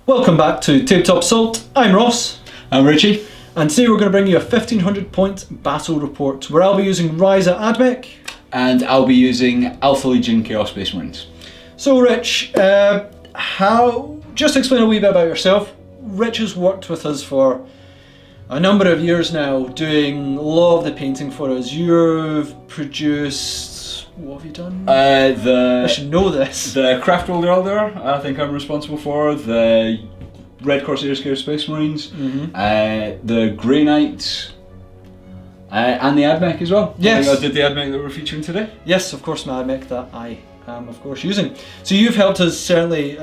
Welcome back to Tabletop Assault. I'm Ross. I'm Richie. And today we're going to bring you a 1500 point battle report where I'll be using Ryza Admech. And I'll be using Alpha Legion Chaos Space Marines. So Rich, just explain a wee bit about yourself. Rich has worked with us for a number of years now, doing a lot of the painting for us. You've produced, what have you done? I should know this. The Craft World Elder, I think I'm responsible for. The Red Corsairs Chaos Space Marines, the Grey Knights, and the Admech as well. Yes. I think I did the Admech that we're featuring today. Yes, of course, my Admech that I am, of course, using. So you've helped us, certainly,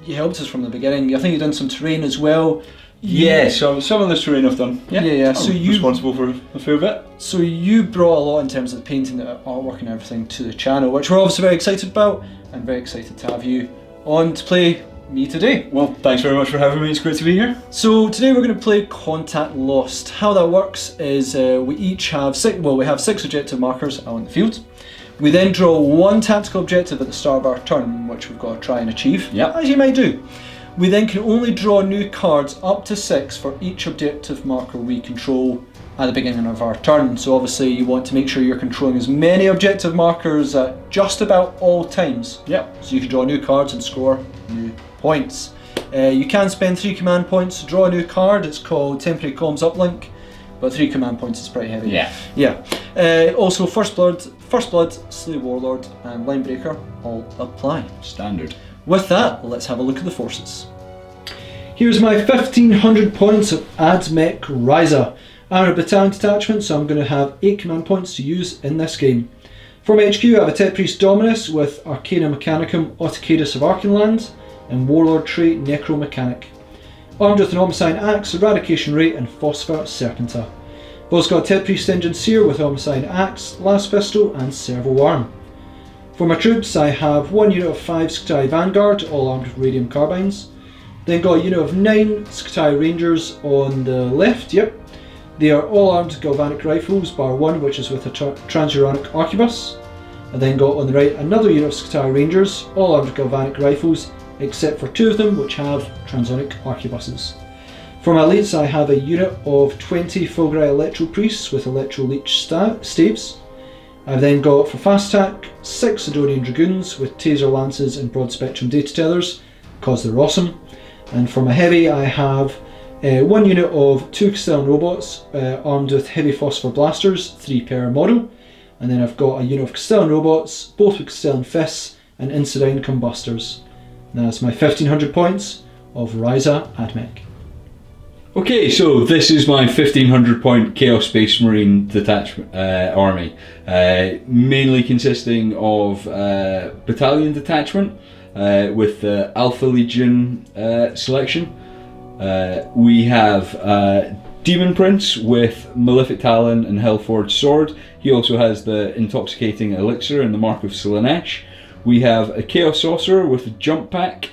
you helped us from the beginning. I think you've done some terrain as well. Yeah, so some of this terrain I've done. Yeah. So you're responsible for a fair bit. So you brought a lot in terms of the painting, the artwork and everything to the channel, which we're obviously very excited about, and very excited to have you on to play me today. Well, thanks very much for having me, it's great to be here. So today we're going to play Contact Lost. How that works is we each have we have 6 objective markers on the field. We then draw 1 tactical objective at the start of our turn, which we've got to try and achieve, as you might do. We then can only draw new cards up to 6 for each objective marker we control at the beginning of our turn. So obviously you want to make sure you're controlling as many objective markers at just about all times. So you can draw new cards and score new points. You can spend 3 command points to draw a new card. It's called Temporary Comms Uplink, but 3 command points is pretty heavy. Also First Blood, Slay Warlord and Linebreaker all apply. Standard. With that, let's have a look at the forces. Here's my 1500 points of Admech Ryza. I'm a battalion detachment, so I'm going to have 8 command points to use in this game. For my HQ, I have a Tet Priest Dominus with Arcana Mechanicum Autocadus of Arcanland and Warlord trait Necromechanic. Armed with an Homicide Axe, Eradication Rate and Phosphor Serpenta. I've also got a Tet Priest Engine Seer with Homicide Axe, Last Pistol and Servo Arm. For my troops, I have 1 unit of 5 Skitarii Vanguard, all armed with Radium Carbines. Then got a unit of 9 Skitarii Rangers on the left, They are all armed with Galvanic Rifles, bar 1, which is with a Transuranic Arquebus. I then got on the right another unit of Skitarii Rangers, all armed with Galvanic Rifles, except for 2 of them which have Transonic Arquebuses. For my elites, I have a unit of 20 Fulgari Electro Priests with Electro Leech staves. I've then got, for fast attack, 6 Sidonian Dragoons with Taser Lances and Broad Spectrum Data Tethers, because they're awesome. And for my heavy, I have 1 unit of 2 Castellan Robots armed with Heavy Phosphor Blasters, 3 per model. And then I've got a unit of Castellan Robots, both with Castellan Fists and Incidine Combustors. And that's my 1500 points of Ryza Admech. Okay, so this is my 1500 point Chaos Space Marine detachment army, mainly consisting of battalion detachment with the Alpha Legion selection. We have Demon Prince with Malefic Talon and Hellforged Sword. He also has the Intoxicating Elixir and the Mark of Slaanesh. We have a Chaos Sorcerer with a Jump Pack.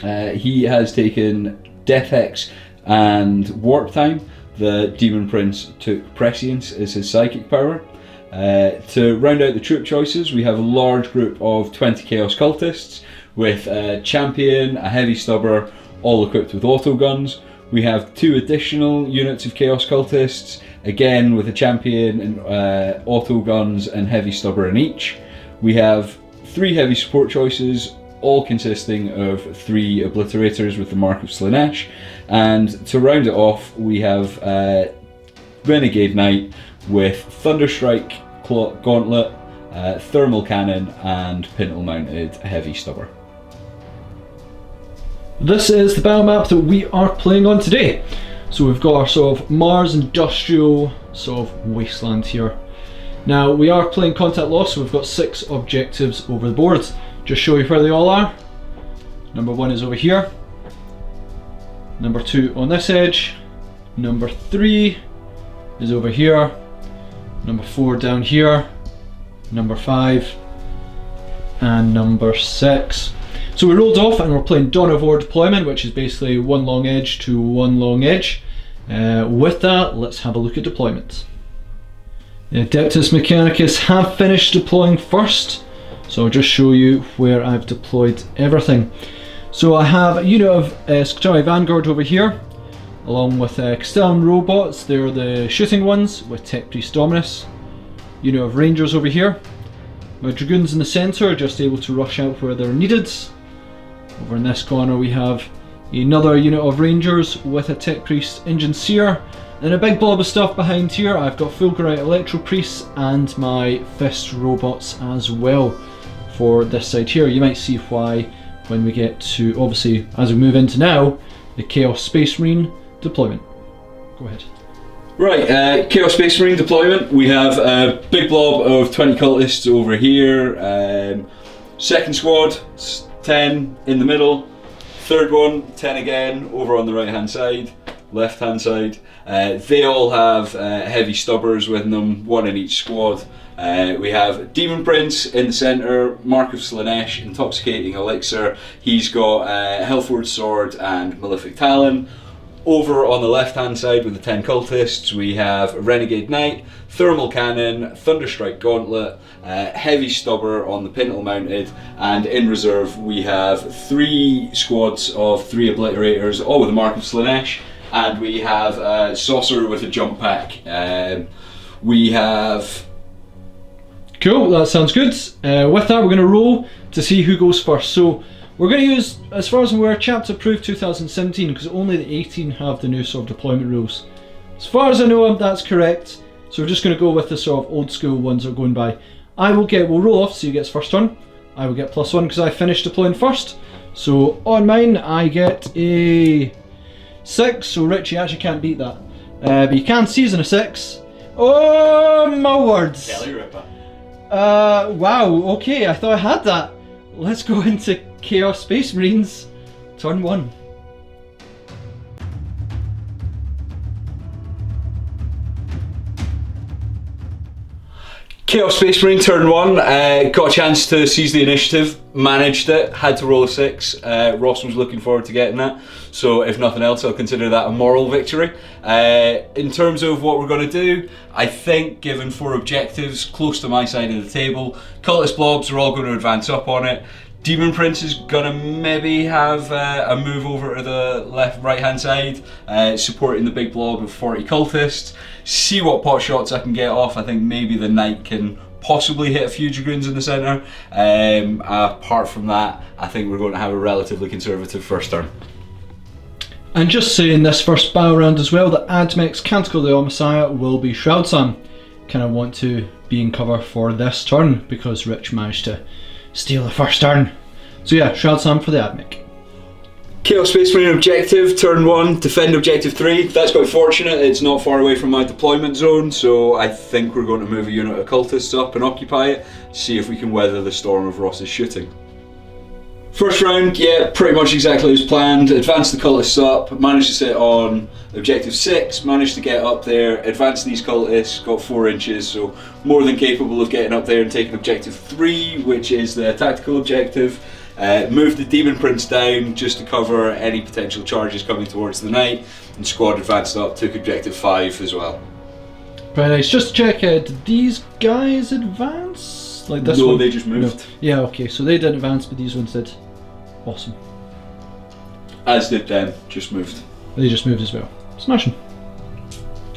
He has taken Death Hex and Warp Time. The Demon Prince took Prescience as his psychic power. To round out the troop choices, we have a large group of 20 Chaos Cultists with a Champion, a Heavy Stubber, all equipped with auto guns. We have 2 additional units of Chaos Cultists, again with a Champion and auto guns and Heavy Stubber in each. We have 3 heavy support choices, all consisting of 3 Obliterators with the Mark of Slaanesh. And to round it off, we have Renegade Knight with Thunderstrike Gauntlet, Thermal Cannon and Pintle Mounted Heavy Stubber. This is the battle map that we are playing on today. So we've got our sort of Mars industrial sort of wasteland here. Now we are playing Contact Lost, so we've got 6 objectives over the board. Just show you where they all are. Number 1 is over here. Number 2 on this edge. Number 3 is over here. Number 4 down here. Number 5 and number 6. So we rolled off and we're playing Dawn of War deployment, which is basically 1 long edge to 1 long edge. With that, let's have a look at deployment. The Adeptus Mechanicus have finished deploying first, so I'll just show you where I've deployed everything. So I have a unit of Skitarii Vanguard over here, along with Castellan robots. They're the shooting ones with Tech Priest Dominus. Unit of Rangers over here. My Dragoons in the centre are just able to rush out where they're needed. Over in this corner we have another unit of Rangers with a Tech Priest Engine Seer. And a big blob of stuff behind here. I've got Fulgurite Electro Priests and my Fist robots as well for this side here. You might see why when we get to, obviously, as we move into now, the Chaos Space Marine deployment. Go ahead. Right, Chaos Space Marine deployment. We have a big blob of 20 cultists over here. Second squad, 10 in the middle. Third one, 10 again, over on the right hand side, left hand side. They all have heavy stubbers with them, one in each squad. We have Demon Prince in the centre, Mark of Slaanesh, Intoxicating Elixir. He's got Hellforged Sword and Malefic Talon. Over on the left hand side with the 10 cultists, we have Renegade Knight, Thermal Cannon, Thunderstrike Gauntlet, Heavy Stubber on the Pintle Mounted, and in reserve we have 3 squads of 3 Obliterators, all with the Mark of Slaanesh, and we have Sorcerer with a jump pack. We have... Cool, that sounds good. With that we're going to roll to see who goes first. So we're going to use, as far as I'm aware, Chapter Approved 2017, because only the 18 have the new sort of deployment rules. As far as I know, that's correct. So we're just going to go with the sort of old school ones that are going by. We'll roll off, so he gets first turn. I will get +1 because I finished deploying first. So on mine, I get a 6, so Richie actually can't beat that. But you can season a 6. Oh my words! Belly ripper. Wow, okay, I thought I had that. Let's go into Chaos Space Marines, turn 1. Chaos Space Marine turn 1, got a chance to seize the initiative, managed it, had to roll a 6. Ross was looking forward to getting that, so if nothing else I'll consider that a moral victory. In terms of what we're going to do, I think given 4 objectives close to my side of the table, Cultist Blobs are all going to advance up on it. Demon Prince is gonna maybe have a move over to the right hand side, supporting the big blob of 40 cultists. See what pot shots I can get off. I think maybe the Knight can possibly hit a few Dragoons in the centre. Apart from that, I think we're going to have a relatively conservative first turn. And just saying this first battle round as well, the Admech's Canticle of the All-Messiah will be Shroud Sam. Kind of want to be in cover for this turn because Rich managed to steal the first turn. So yeah, Shroud Sam for the Admech. Chaos Space Marine objective, turn 1, defend objective 3. That's quite fortunate, it's not far away from my deployment zone, so I think we're going to move a unit of cultists up and occupy it, see if we can weather the storm of Ross's shooting. First round, yeah, pretty much exactly as planned. Advanced the cultists up, managed to sit on objective 6, managed to get up there, advanced these cultists, got 4 inches, so more than capable of getting up there and taking objective 3, which is the tactical objective. Moved the Demon Prince down just to cover any potential charges coming towards the Knight, and squad advanced up, took objective 5 as well. Very nice. Just to check, did these guys advance? Like this no, one? They just moved. No. Yeah, okay, so they didn't advance, but these ones did. Awesome. As did them, just moved. They just moved as well. Smashing.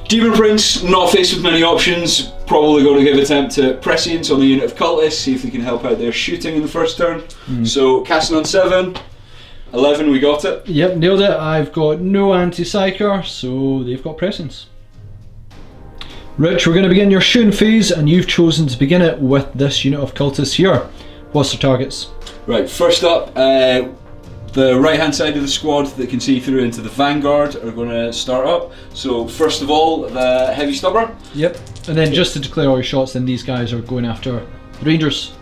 Demon Prince, not faced with many options, probably going to give attempt to prescience on the unit of cultists, see if they can help out their shooting in the first turn. So casting on 7, 11, we got it. Yep, nailed it. I've got no anti-psyker, so they've got prescience. Rich, we're going to begin your shooting phase, and you've chosen to begin it with this unit of cultists here. What's their targets? Right, first up, the right hand side of the squad that can see through into the Vanguard are going to start up. So first of all, the Heavy Stubber. Yep, and then just to declare all your shots, then these guys are going after the Rangers.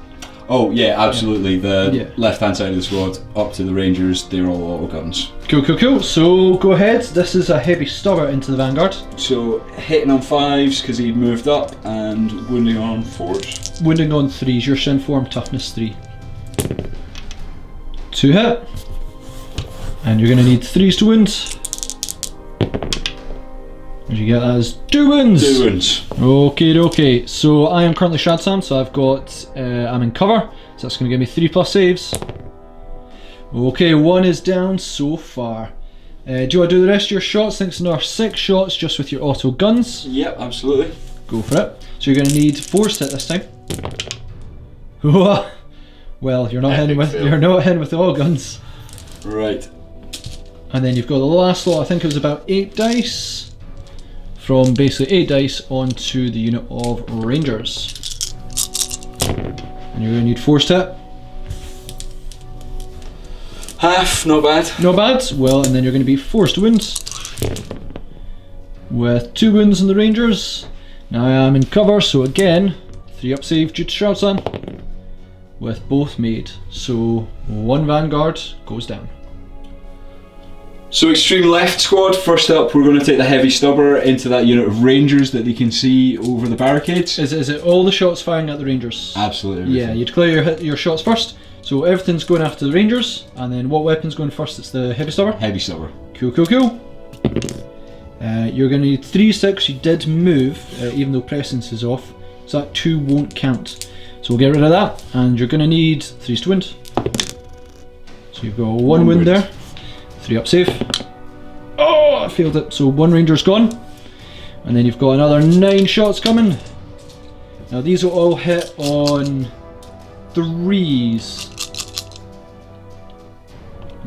Oh yeah, absolutely. The left hand side of the squad up to the Rangers, they're all auto guns. Cool, cool, cool. So go ahead, this is a Heavy Stubber into the Vanguard. So hitting on 5s because he'd moved up, and wounding on 4s. Wounding on 3s, your Shin Form, toughness 3. 2 hit. And you're going to need 3s to wound. What you get as 2 wounds. 2 wounds. Okay. So I am currently Shad Sam, so I've got, I'm in cover. So that's going to give me 3+ saves. Okay, one is down so far. Do you want to do the rest of your shots? I think it's another 6 shots just with your auto guns. Yep, absolutely. Go for it. So you're going to need force hit this time. Well, you're not hitting with all guns. Right. And then you've got the last lot. I think it was about 8 dice. From basically 8 dice onto the unit of Rangers. And you're going to need force hit. Half, not bad. Not bad. Well, and then you're going to be forced wounds. With 2 wounds on the Rangers. Now I am in cover, so again, 3 up save due to Shroudsan. With both made. So 1 Vanguard goes down. So extreme left squad, first up we're going to take the heavy stubber into that unit of Rangers that they can see over the barricades. Is it all the shots firing at the Rangers? Absolutely everything. Yeah, you declare your shots first. So everything's going after the Rangers, and then what weapon's going first? It's the heavy stubber? Heavy stubber. Cool, cool, cool. You're going to need 3-6. You did move, even though presence is off, so that 2 won't count. So we'll get rid of that, and you're going to need 3s to wind. So you've got 1 wind there, 3 up save. Oh, I failed it. So 1 Ranger's gone, and then you've got another 9 shots coming. Now these will all hit on 3s.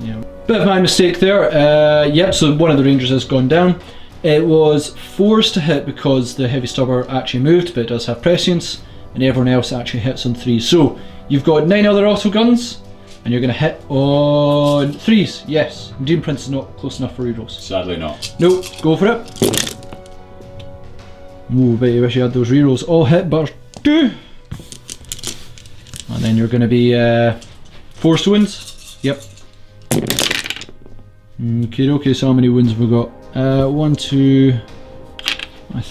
Yeah, bit of my mistake there. Yep, so one of the Rangers has gone down. It was forced to hit because the heavy stubber actually moved, but it does have prescience, and everyone else actually hits on 3s. So you've got 9 other auto guns, and you're going to hit on 3s. Yes, Doom Prince is not close enough for rerolls. Sadly not. Nope, go for it. Ooh, bet you wish you had those rerolls all hit, but 2. And then you're going to be forced wounds. Yep. Okay, so how many wounds have we got? 1, 2.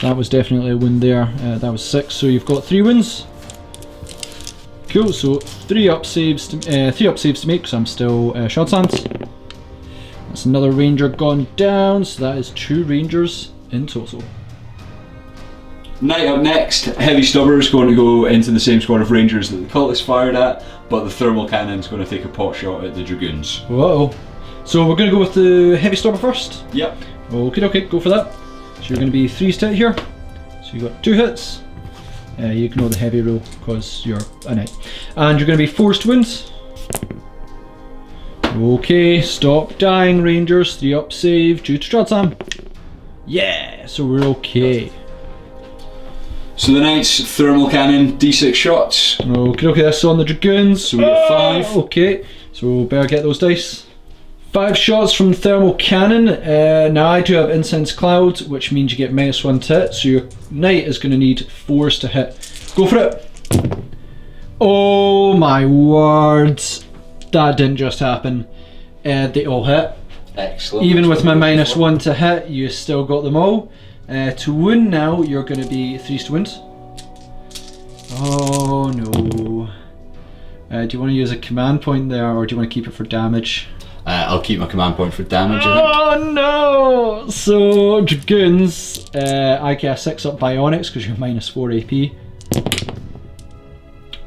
That was definitely a wound there. That was 6. So you've got 3 wounds. Cool. So 3 up saves to make. Because I'm still shot sands. That's another Ranger gone down. So that is 2 Rangers in total. Knight up next. Heavy stubber is going to go into the same squad of Rangers that the cultists fired at, but the thermal cannon is going to take a pot shot at the Dragoons. Whoa. So we're going to go with the heavy stubber first. Yep. Okay, go for that. So you're going to be 3s to hit here. So you've got 2 hits. You ignore the heavy roll because you're a knight. And you're going to be forced wounds. Okay, stop dying, Rangers. 3 up save due to Shroudsan. Yeah, so we're okay. So the Knights, thermal cannon, d6 shots. Okay, that's on the Dragoons. So we get 5. Okay, so better get those dice. 5 shots from thermal cannon. Now I do have incense cloud, which means you get -1 to hit. So your knight is going to need 4s to hit. Go for it. Oh my words! That didn't just happen. They all hit. Excellent. Even with my -1 to hit, you still got them all. To wound now, you're going to be 3s to wound. Oh no. Do you want to use a command point there, or do you want to keep it for damage? I'll keep my command point for damage, I think. Oh no! So, Dragoons, I get a 6 up Bionics because you're -4 AP.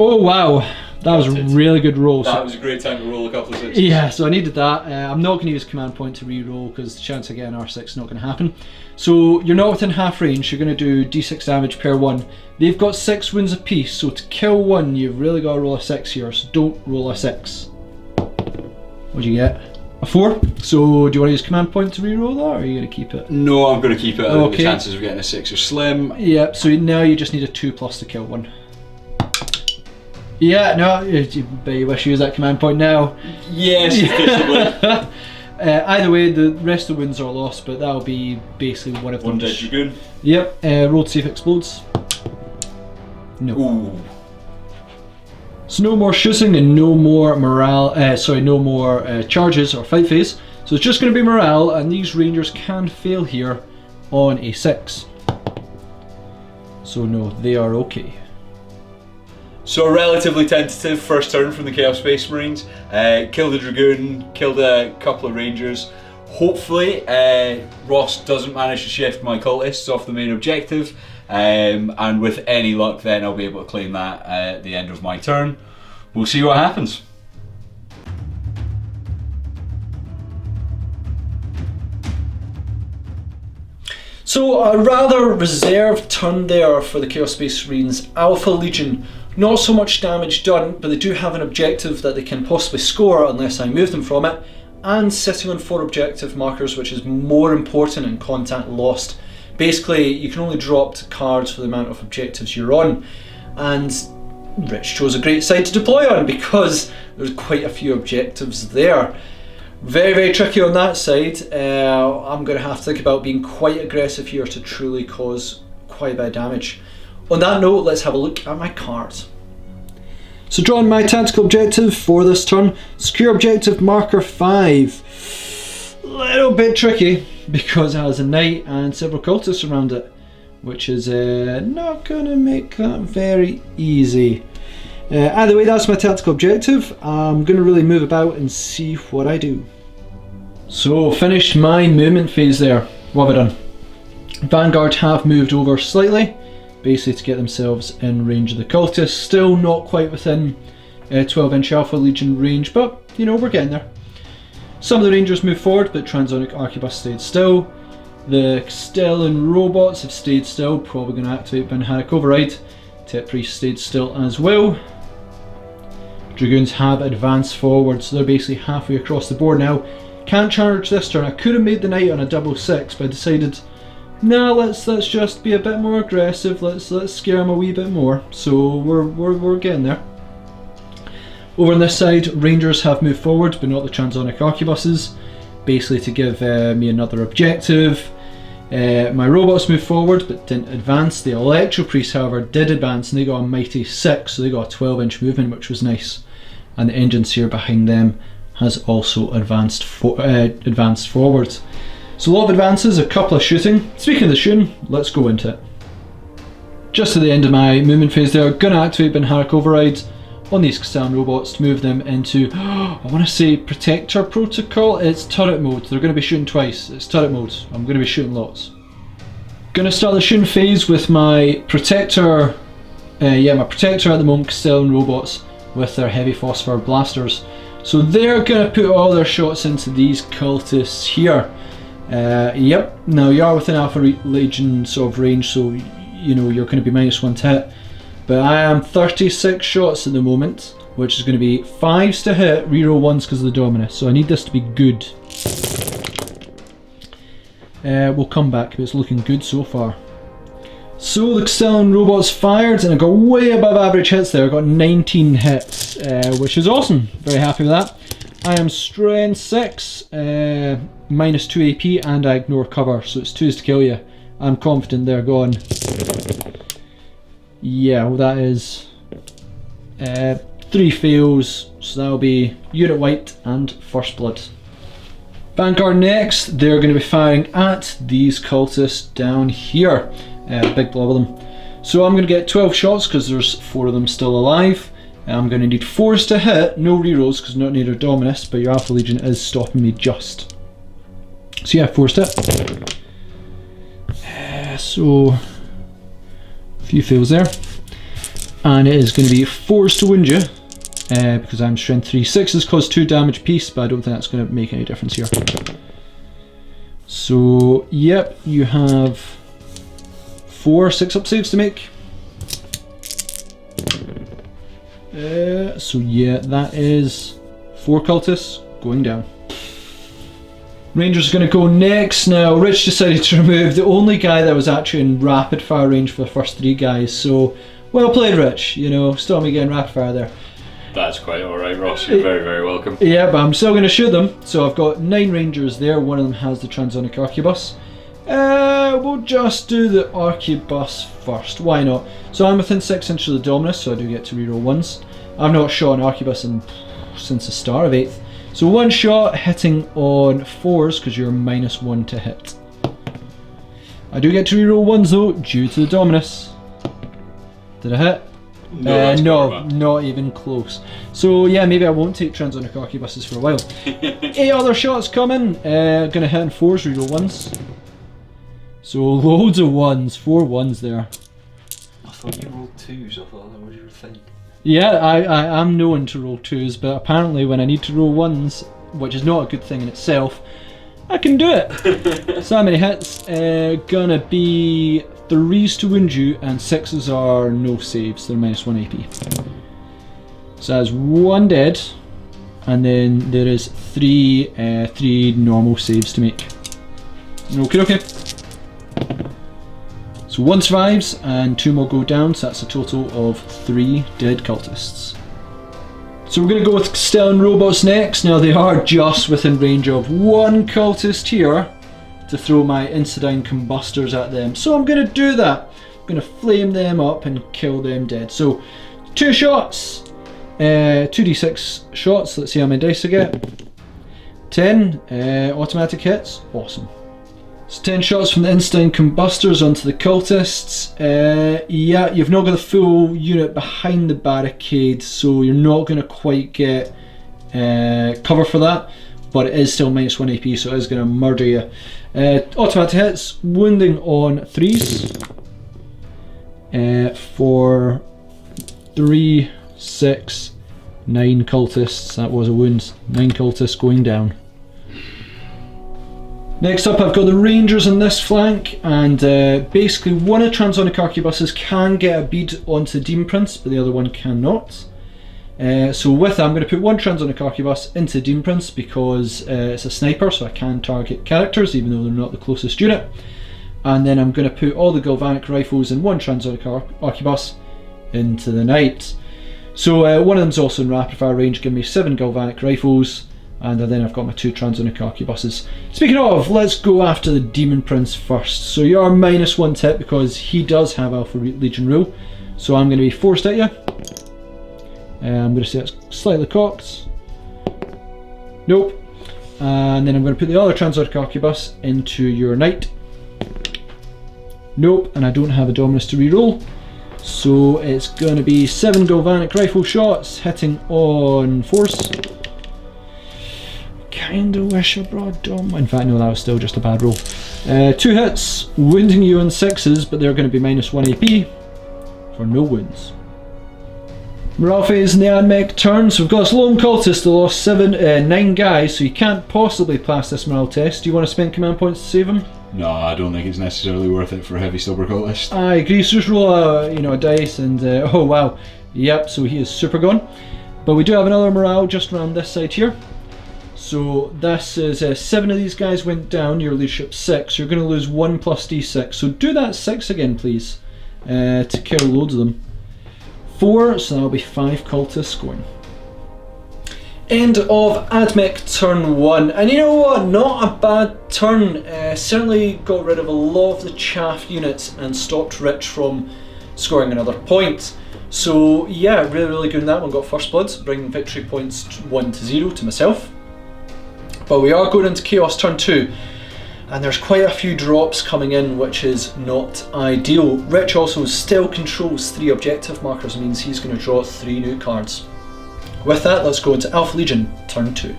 Oh wow, that was a really good roll. That was a great time to roll a couple of 6s. Yeah, so I needed that. I'm not going to use command point to re-roll because the chance of getting R6 is not going to happen. So you're not within half range, you're going to do d6 damage per 1. They've got 6 wounds apiece, so to kill 1 you've really got to roll a 6 here, so don't roll a 6. What do you get? A 4? So do you want to use command point to re-roll that, or are you going to keep it? No, I'm going to keep it. I think Okay. the chances of getting a 6 are slim. Yeah, so now you just need a 2+ to kill 1. Yeah, no, you bet you wish you use that command point now. Yes, efficiently. Either way, the rest of the wounds are lost, but that'll be basically one of them. One dead Dragoon. Yep, roll to see if it explodes. No. Ooh. So no more shooting and no more morale, no more charges or fight phase. So it's just going to be morale, and these Rangers can fail here on a 6. So no, they are okay. So a relatively tentative first turn from the Chaos Space Marines. Killed a Dragoon, killed a couple of Rangers. Hopefully Ross doesn't manage to shift my cultists off the main objective, and with any luck then I'll be able to claim that at the end of my turn. We'll see what happens. So a rather reserved turn there for the Chaos Space Marine's Alpha Legion. Not so much damage done, but they do have an objective that they can possibly score unless I move them from it, and sitting on 4 objective markers, which is more important in contact lost. Basically, you can only drop cards for the amount of objectives you're on, and Rich chose a great side to deploy on because there's quite a few objectives there. Very, very tricky on that side. I'm going to have to think about being quite aggressive here to truly cause quite a bit of damage. On that note, let's have a look at my cards. So drawing my tactical objective for this turn, secure objective marker 5. A little bit tricky because it has a knight and several cultists around it, which is not going to make that very easy. Either way, that's my tactical objective. I'm going to really move about and see what I do. So finished my movement phase there. What have I done? Vanguard have moved over slightly, basically to get themselves in range of the cultists. Still not quite within 12-inch Alpha Legion range, but you know, we're getting there. Some of the Rangers moved forward, but Transonic Arquebus stayed still. The Stellan robots have stayed still, probably going to activate Banharic Override. Tet Priest stayed still as well. Dragoons have advanced forward, so they're basically halfway across the board now. Can't charge this turn. I could have made the knight on a 6/6, but I decided, nah, let's just be a bit more aggressive. Let's scare him a wee bit more. So we're getting there. Over on this side, Rangers have moved forward, but not the Transonic Arquebuses, basically to give me another objective. My robots moved forward but didn't advance. The Electro Priests, however, did advance, and they got a mighty 6, so they got a 12-inch movement, which was nice. And the Engineer behind them has also advanced forward. So a lot of advances, a couple of shooting. Speaking of the shooting, let's go into it. Just at the end of my movement phase there, gonna activate Banharic Override on these Stellan robots to move them into, I want to say Protector Protocol. It's turret mode. They're going to be shooting twice. It's turret mode. I'm going to be shooting lots. Going to start the shooting phase with my Protector, my Protector at the moment, Stellan robots with their heavy phosphor blasters. So they're going to put all their shots into these cultists here. Yep, now you are within Alpha Legion sort of range, so you know you're going to be -1 to hit. But I am 36 shots at the moment, which is going to be 5s to hit, reroll 1s because of the Dominus, so I need this to be good. We'll come back, but it's looking good so far. So the Stellan robots fired, and I got way above average hits there. I got 19 hits, which is awesome. Very happy with that. I am strength 6, -2 AP, and I ignore cover, so it's 2s to kill you. I'm confident they're gone. Yeah, well that is 3 fails, so that'll be unit wiped and first blood. Vanguard next, they're going to be firing at these cultists down here. Big blob of them. So I'm going to get 12 shots because there's 4 of them still alive. I'm going to need 4s to hit, no rerolls because not near Dominus, but your Alpha Legion is stopping me just. So yeah, 4s to hit. So a few fails there. And it is going to be 4s to wound you, because I'm strength 3. 6s cause 2 damage piece, but I don't think that's going to make any difference here. So, yep, you have 4 6-up saves to make. So yeah, that is 4 cultists going down. Rangers are going to go next now. Rich decided to remove the only guy that was actually in rapid fire range for the first 3 guys, so well played, Rich. You know, stop me getting rapid fire there. That's quite alright, Ross. You're very, very welcome. Yeah, but I'm still going to shoot them. So I've got 9 Rangers there. One of them has the Transonic Arquebus. We'll just do the Arquebus first. Why not? So I'm within 6 inches of the Dominus, so I do get to reroll 1s. I've not shot an Arquebus since the start of 8th. So 1 shot hitting on 4s because you're -1 to hit. I do get to reroll 1s though due to the Dominus. Did I hit? No, not even close. So yeah, maybe I won't take Transonic Arquebuses for a while. 8 other shots coming. Gonna hit in 4s, reroll 1s. So loads of 1s, 4 1s there. I thought you rolled 2s, I thought that was your thing. Yeah, I am known to roll 2s, but apparently when I need to roll 1s, which is not a good thing in itself, I can do it. So how many hits? Gonna be 3s to wound you, and 6s are no saves. They're -1 AP. So that's 1 dead, and then there is 3 normal saves to make. Okay. So 1 survives and 2 more go down, so that's a total of 3 dead cultists. So we're going to go with Stellan Robots next. Now they are just within range of 1 cultist here to throw my Incidine Combustors at them. So I'm going to do that. I'm going to flame them up and kill them dead. So 2 shots, 2d6 shots. Let's see how many dice I get. 10 automatic hits. Awesome. So 10 shots from the Incidine Combustors onto the cultists. Yeah, you've not got the full unit behind the barricade, so you're not going to quite get cover for that, but it is still -1 AP, so it is going to murder you. Automatic hits, wounding on 3s for 3, 6, 9 cultists. That was a wound. 9 cultists going down. Next up, I've got the Rangers on this flank, and basically one of the Transonic Arquebuses can get a bead onto the Demon Prince, but the other one cannot. So with that, I'm going to put one Transonic Arquebus into Demon Prince because it's a sniper, so I can target characters even though they're not the closest unit. And then I'm going to put all the Galvanic Rifles and one Transonic Arquebus into the Knight. So one of them's also in rapid fire range, giving me 7 Galvanic Rifles. And then I've got my 2 Transonic Arquebuses. Speaking of, let's go after the Demon Prince first. So you are -1 tip because he does have Alpha Legion rule. So I'm going to be forced at you. I'm going to say it's slightly cocked. Nope. And then I'm going to put the other Transonic Arquebus into your Knight. Nope. And I don't have a Dominus to reroll. So it's going to be 7 Galvanic Rifle shots hitting on force. Kinda wish I brought Dom. In fact, no, that was still just a bad roll. 2 hits, wounding you on 6s, but they're going to be -1 AP for no wounds. Morale phase in the AdMech turn. So we've got this lone cultist that lost 9 guys, so you can't possibly pass this morale test. Do you want to spend command points to save him? No, I don't think it's necessarily worth it for a heavy silver cultist. I agree. So just roll a dice, and oh wow, yep. So he is super gone. But we do have another morale just around this side here. So this is 7 of these guys went down, your leadership 6, you're going to lose 1 plus d6, so do that 6 again please, to kill loads of them. 4, so that'll be 5 cultists going. End of AdMech turn 1, and you know what, not a bad turn, certainly got rid of a lot of the chaff units and stopped Rich from scoring another point. So yeah, really good in that one, got first blood, bringing victory points 1 to 0 to myself. But we are going into Chaos turn 2, and there's quite a few drops coming in, which is not ideal. Rich also still controls 3 objective markers, means he's going to draw 3 new cards. With that, let's go into Alpha Legion turn 2.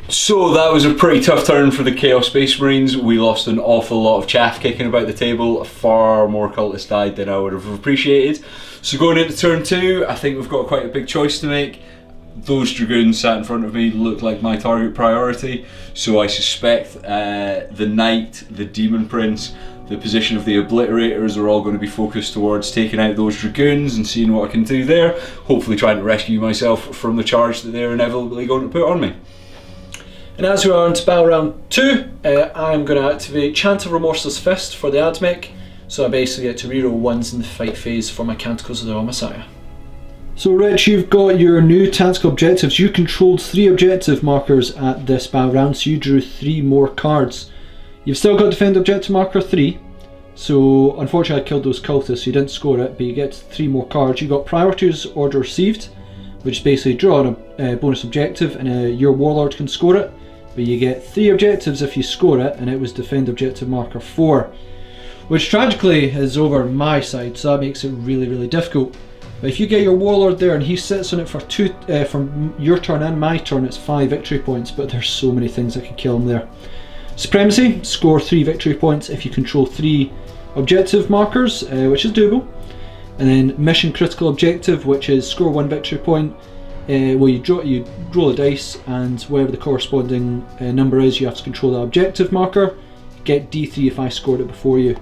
So that was a pretty tough turn for the Chaos Space Marines. We lost an awful lot of chaff kicking about the table. Far more cultists died than I would have appreciated. So going into turn 2, I think we've got quite a big choice to make. Those Dragoons sat in front of me look like my target priority. So I suspect the Knight, the Demon Prince, the position of the Obliterators are all going to be focused towards taking out those Dragoons and seeing what I can do there. Hopefully trying to rescue myself from the charge that they're inevitably going to put on me. And as we are into battle round 2, I'm going to activate Chant of Remorseless Fist for the AdMech, so I basically get to reroll 1s in the fight phase for my Canticles of the All Messiah. So Rich, you've got your new tactical objectives. You controlled 3 objective markers at this battle round, so you drew 3 more cards. You've still got defend objective marker 3, so unfortunately I killed those cultists, so you didn't score it, but you get 3 more cards. You got Priorities Order Received, which is basically draw on a bonus objective, and your Warlord can score it. But you get 3 objectives if you score it, and it was defend objective marker 4, which tragically is over my side, so that makes it really difficult. But if you get your Warlord there and he sits on it for 2 from your turn and my turn, it's 5 victory points, but there's so many things that can kill him there. Supremacy, score 3 victory points if you control 3 objective markers, which is doable. And then mission critical objective, which is score 1 victory point. Well, you roll a dice, and whatever the corresponding number is, you have to control that objective marker. Get D3 if I scored it before you.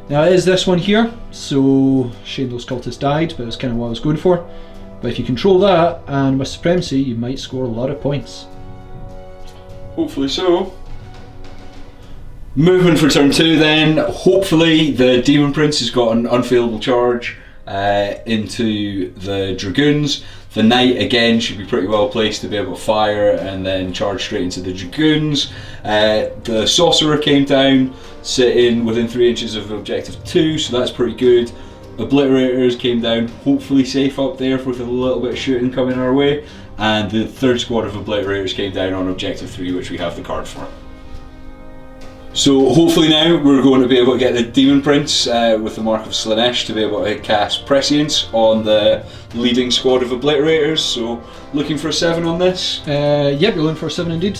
Now it is this one here, so shame those cultists died, but it's kind of what I was going for. But if you control that, and with supremacy, you might score a lot of points. Hopefully so. Movement for turn 2 then. Hopefully the Demon Prince has got an unfailable charge into the Dragoons. The Knight again should be pretty well placed to be able to fire and then charge straight into the Dragoons. The Sorcerer came down, sitting within 3 inches of objective 2, so that's pretty good. Obliterators came down, hopefully safe up there with a little bit of shooting coming our way. And the third squad of Obliterators came down on objective 3, which we have the card for. So hopefully now we're going to be able to get the Demon Prince with the Mark of Slaanesh to be able to cast Prescience on the leading squad of Obliterators. So looking for a 7 on this? Yep, you're looking for a 7 indeed.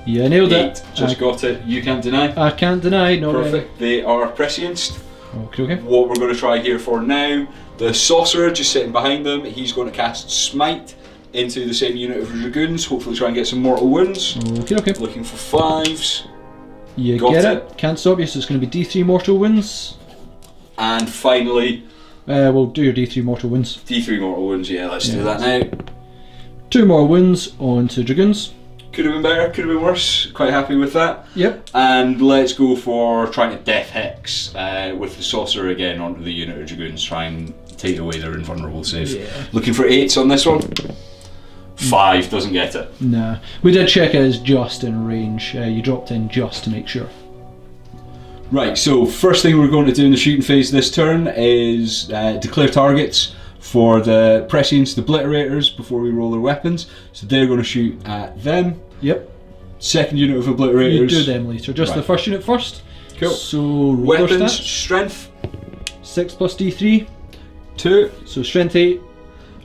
Yeah, nailed it. Just got it. You can't deny. I can't deny. No. Perfect. They are Prescienced. Okay. What we're going to try here for now, the Sorcerer just sitting behind them, he's going to cast Smite into the same unit of Dragoons, hopefully try and get some mortal wounds. Okay. Looking for 5s. You get it. Can't stop you, so it's going to be D3 mortal wounds. And finally... we'll do your D3 mortal wounds. D3 mortal wounds, yeah, let's do that now. 2 more wounds onto Dragoons. Could have been better, could have been worse. Quite happy with that. Yep. And let's go for trying to Death Hex with the Sorcerer again onto the unit of Dragoons, try and take away their invulnerable save. Yeah. Looking for 8s on this one. 5 doesn't get it. Nah. We did check it as just in range. You dropped in just to make sure. Right, so first thing we're going to do in the shooting phase this turn is declare targets for the Prescience, the Obliterators, before we roll their weapons. So they're going to shoot at them. Yep. Second unit of Obliterators. You do them later. Just the first unit first. Cool. So weapons, strength. 6 plus D3. 2. So strength 8.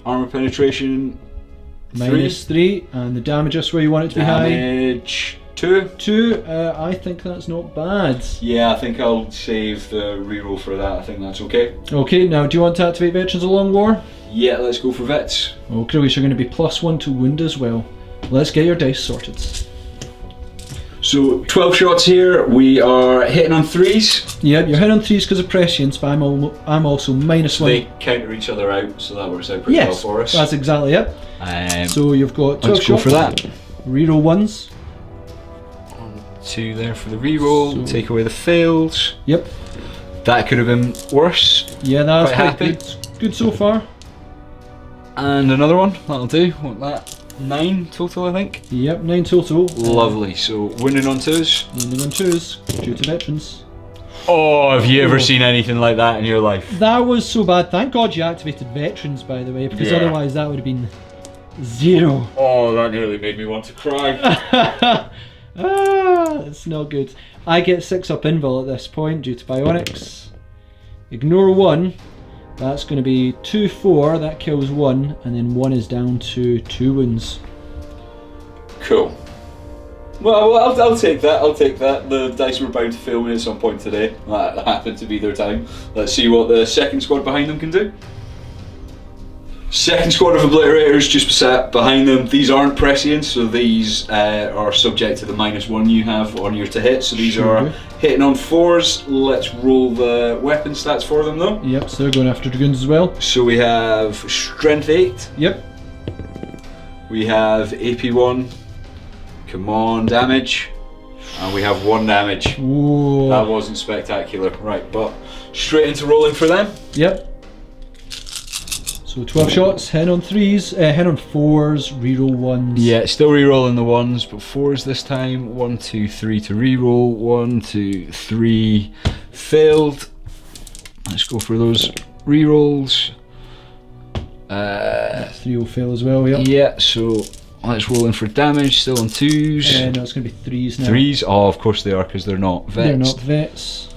Armor penetration. Minus 3. And the damage is where you want it to be high. Damage 2. 2. I think that's not bad. Yeah, I think I'll save the reroll for that. I think that's okay. Okay, now do you want to activate Veterans of Long War? Yeah, let's go for vets. Okay, so you're going to be +1 to wound as well. Let's get your dice sorted. So 12 shots here. We are hitting on 3s. Yep, you're hitting on 3s because of prescience, but I'm also -1. They counter each other out, so that works out pretty well for us. That's exactly it. So you've got 12 let's go shots. for that. Reroll 1s. 2 there for the reroll. So, take away the fails. Yep. That could have been worse. Yeah, that's quite happy. Good. Good so far. And another one. That'll do. Want that? 9 total, I think. Yep, 9 total. Lovely. So winning on 2s. Winning on 2s due to veterans. Oh, have you ever seen anything like that in your life? That was so bad. Thank God you activated veterans, by the way, because otherwise that would have been 0. Oh, that nearly made me want to cry. That's not good. I get 6 up invul at this point due to bionics. Ignore 1. That's going to be 2-4. That kills 1, and then 1 is down to 2 wounds. Cool. Well, I'll take that. I'll take that. The dice were bound to fail me at some point today. That happened to be their time. Let's see what the second squad behind them can do. Second squad of Obliterators just sat behind them. These aren't prescience, so these are subject to the -1 you have on your to hit. So these are hitting on 4s. Let's roll the weapon stats for them though. Yep, so they're going after dragoons as well. So we have strength 8. Yep. We have AP 1. Come on, damage. And we have 1 damage. Whoa. That wasn't spectacular. Right, but straight into rolling for them. Yep. So 12 shots, hen on 3s, hen on 4s, reroll 1s. Yeah, still rerolling the 1s, but 4s this time. 1, 2, 3 to reroll. 1, 2, 3 failed. Let's go for those rerolls. 3 will fail as well, yep. Yeah, so let's roll in for damage, still on 2s. No, it's going to be 3s now. 3s? Oh, of course they are, because they're not vets. They're not vets.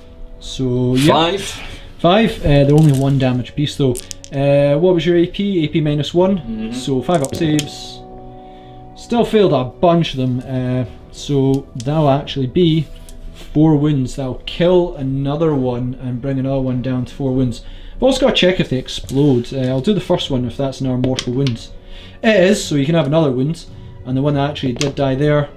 So, yep. 5. 5, they're only 1 damage piece though. What was your AP? AP -1, so 5 up saves. Still failed a bunch of them, so that'll actually be 4 wounds. That'll kill another one and bring another one down to 4 wounds. I've also got to check if they explode. I'll do the first one if that's an our mortal wound. It is, so you can have another wound, and the one that actually did die there.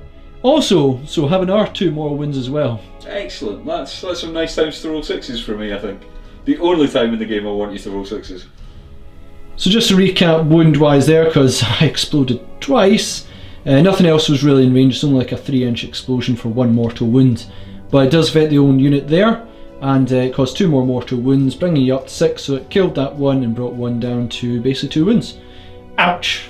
Also, so have another 2 mortal wounds as well. Excellent. That's some nice times to roll 6s for me, I think. The only time in the game I want you to roll 6s. So just to recap wound-wise there, because I exploded twice. Nothing else was really in range. It's only like a 3-inch explosion for 1 mortal wound. But it does affect the own unit there, and it caused 2 more mortal wounds, bringing you up to 6, so it killed that one and brought one down to basically 2 wounds. Ouch!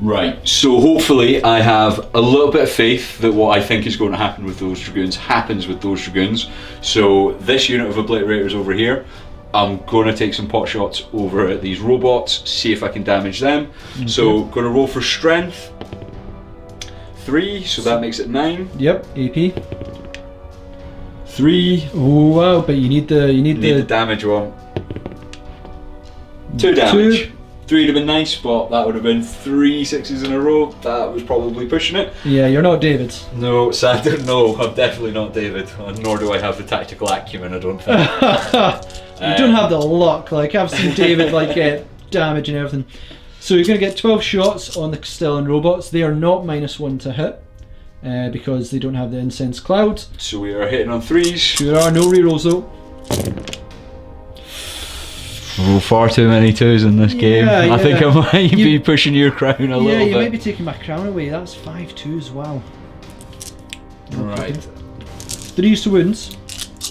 Right, so hopefully I have a little bit of faith that what I think is going to happen with those Dragoons happens with those Dragoons. So this unit of Obliterators over here, I'm going to take some pot shots over at these robots, see if I can damage them. Okay. So going to roll for strength. 3, so that makes it 9. Yep, AP. 3. Oh wow, but you need the damage one. 2 damage. 3 would have been nice, but that would have been 3 6s in a row. That was probably pushing it. Yeah, you're not David. No, sadly, no, I'm definitely not David, nor do I have the tactical acumen, I don't think. You don't have the luck, like I've seen David like get damage and everything. So you're going to get 12 shots on the Castellan robots. They are not -1 to hit, because they don't have the incense cloud. So we are hitting on 3s. There are no rerolls though. Roll far too many 2s in this game. I think I might be pushing your crown a little bit. Yeah, you might be taking my crown away. That's 5 2s, wow. Right. 3s to wounds,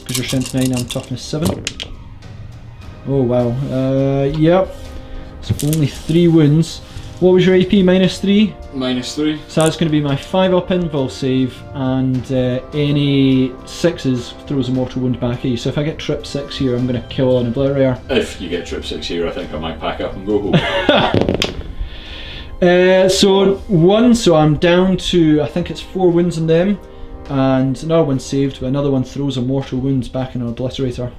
because you're strength 9 and toughness 7. Oh wow, yep. It's only 3 wounds. What was your AP? -3? -3. So that's going to be my 5-up invul save, and any 6s throws a mortal wound back at you. So if I get trip 6 here, I'm going to kill an Obliterator. If you get trip 6 here, I think I might pack up and go home. So 1, so I'm down to, I think it's 4 wounds on them, and another one saved, but another one throws a mortal wound back in an Obliterator.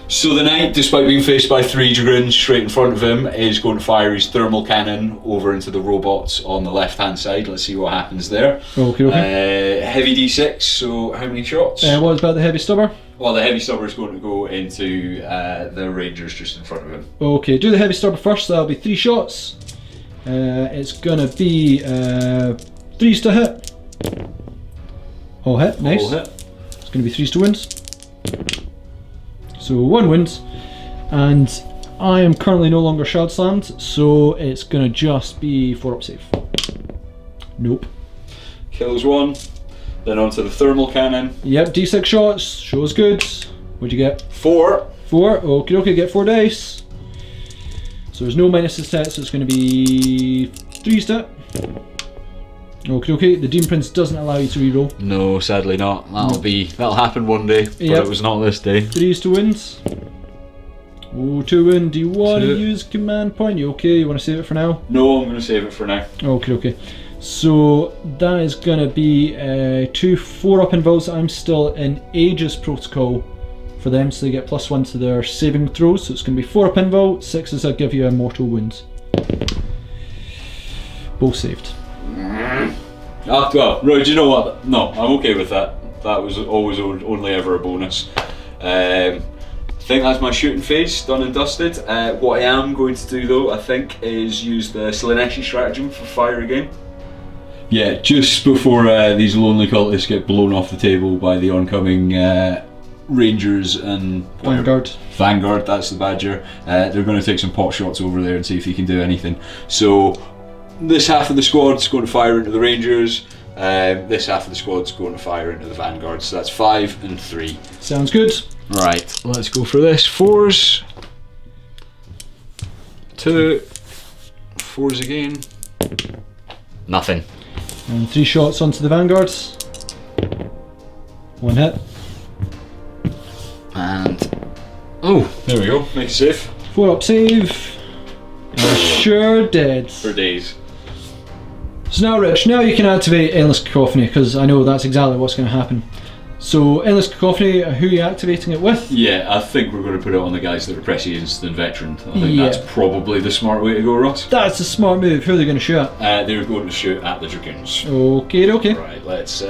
So the knight, despite being faced by 3 Dragoons straight in front of him, is going to fire his thermal cannon over into the robots on the left hand side. Let's see what happens there. Okay. Heavy D6, so how many shots? What about the heavy stubber? Well, the heavy stubber is going to go into the Rangers just in front of him. Okay, do the heavy stubber first, so that'll be 3 shots. It's going to be 3s to hit. All hit, nice. All hit. It's going to be 3s to wins. So 1 wins, and I am currently no longer shard slammed, so it's going to just be 4-up save. Nope. Kills 1, then onto the thermal cannon. Yep, D6 shots, shows good. What'd you get? 4. 4, okay, get 4 dice. So there's no minuses to it, so it's going to be 3s to it. Okay, the Doom Prince doesn't allow you to reroll. No, sadly not. That'll happen one day, but it was not this day. 3s to wins. Oh, 2 win. Do you want to use command point? You okay? You want to save it for now? No, I'm going to save it for now. Okay. So that is going to be 2 4-up invuls. I'm still in Aegis protocol for them, so they get +1 to their saving throws. So it's going to be 4-up invul. 6s that give you a mortal wound. Both saved. Well, right, do you know what? No, I'm okay with that. That was always only ever a bonus. I think that's my shooting phase done and dusted. What I am going to do though, I think, is use the Slaneshi stratagem for fire again. Yeah, just before these lonely cultists get blown off the table by the oncoming Rangers and Vanguard, that's the Badger. They're going to take some pot shots over there and see if they can do anything. So this half of the squad's going to fire into the Rangers, this half of the squad's going to fire into the Vanguard, so that's 5 and 3. Sounds good. Right, let's go for this. 4s. 2. 4s again. Nothing. And 3 shots onto the Vanguards. 1 hit. And oh, there we go. Make it safe. 4-up save. And sure did. For days. So now, Rich, now you can activate Endless Cacophony, because I know that's exactly what's going to happen. So, Endless Cacophony, who are you activating it with? Yeah, I think we're going to put it on the guys that are prescience than veteran. I think that's probably the smart way to go, Ross. That's a smart move. Who are they going to shoot at? They're going to shoot at the Dragoons. Okay. Right, let's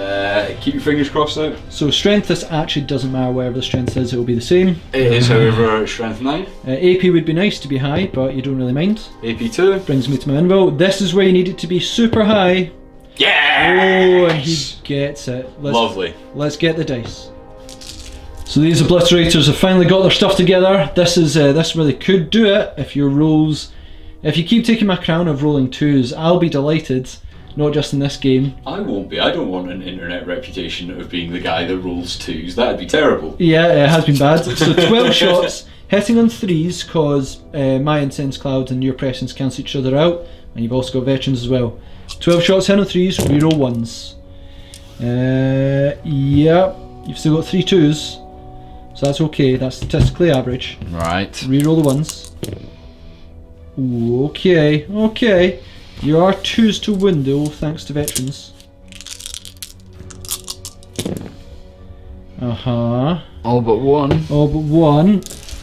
keep your fingers crossed out. So strength, this actually doesn't matter whatever the strength is, it will be the same. It is, however, strength 9. AP would be nice to be high, but you don't really mind. AP 2. Brings me to my invul. This is where you need it to be super high. Yeah! Oh, and he gets it. Lovely. Let's get the dice. So these obliterators have finally got their stuff together. This is where they could do it if your rolls. If you keep taking my crown of rolling 2s, I'll be delighted. Not just in this game. I won't be. I don't want an internet reputation of being the guy that rolls 2s. That'd be terrible. Yeah, it has been bad. So 12 shots, hitting on 3s, cause my Incense Cloud and your presence cancel each other out, and you've also got veterans as well. 12 shots, hitting on 3s, reroll 1s. Yeah, you've still got 3 2s. So that's okay, that's statistically average. Right. Reroll the 1s. Ooh, okay. You are 2s to win though, thanks to veterans. All but one.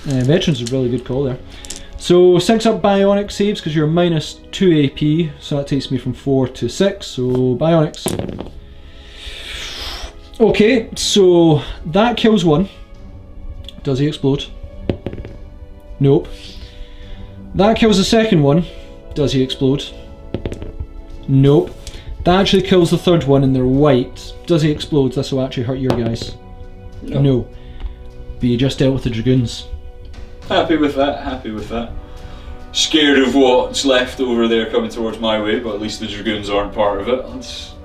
Veterans are a really good call there. So 6 up bionic saves because you're minus 2 AP, so that takes me from 4 to 6, so bionics. Okay, so that kills 1. Does he explode? Nope. That kills the second one. Does he explode? Nope. That actually kills the third one and they're white. Does he explode? This will actually hurt your guys. No. But you just dealt with the Dragoons. Happy with that. Scared of what's left over there coming towards my way, but at least the Dragoons aren't part of it. That's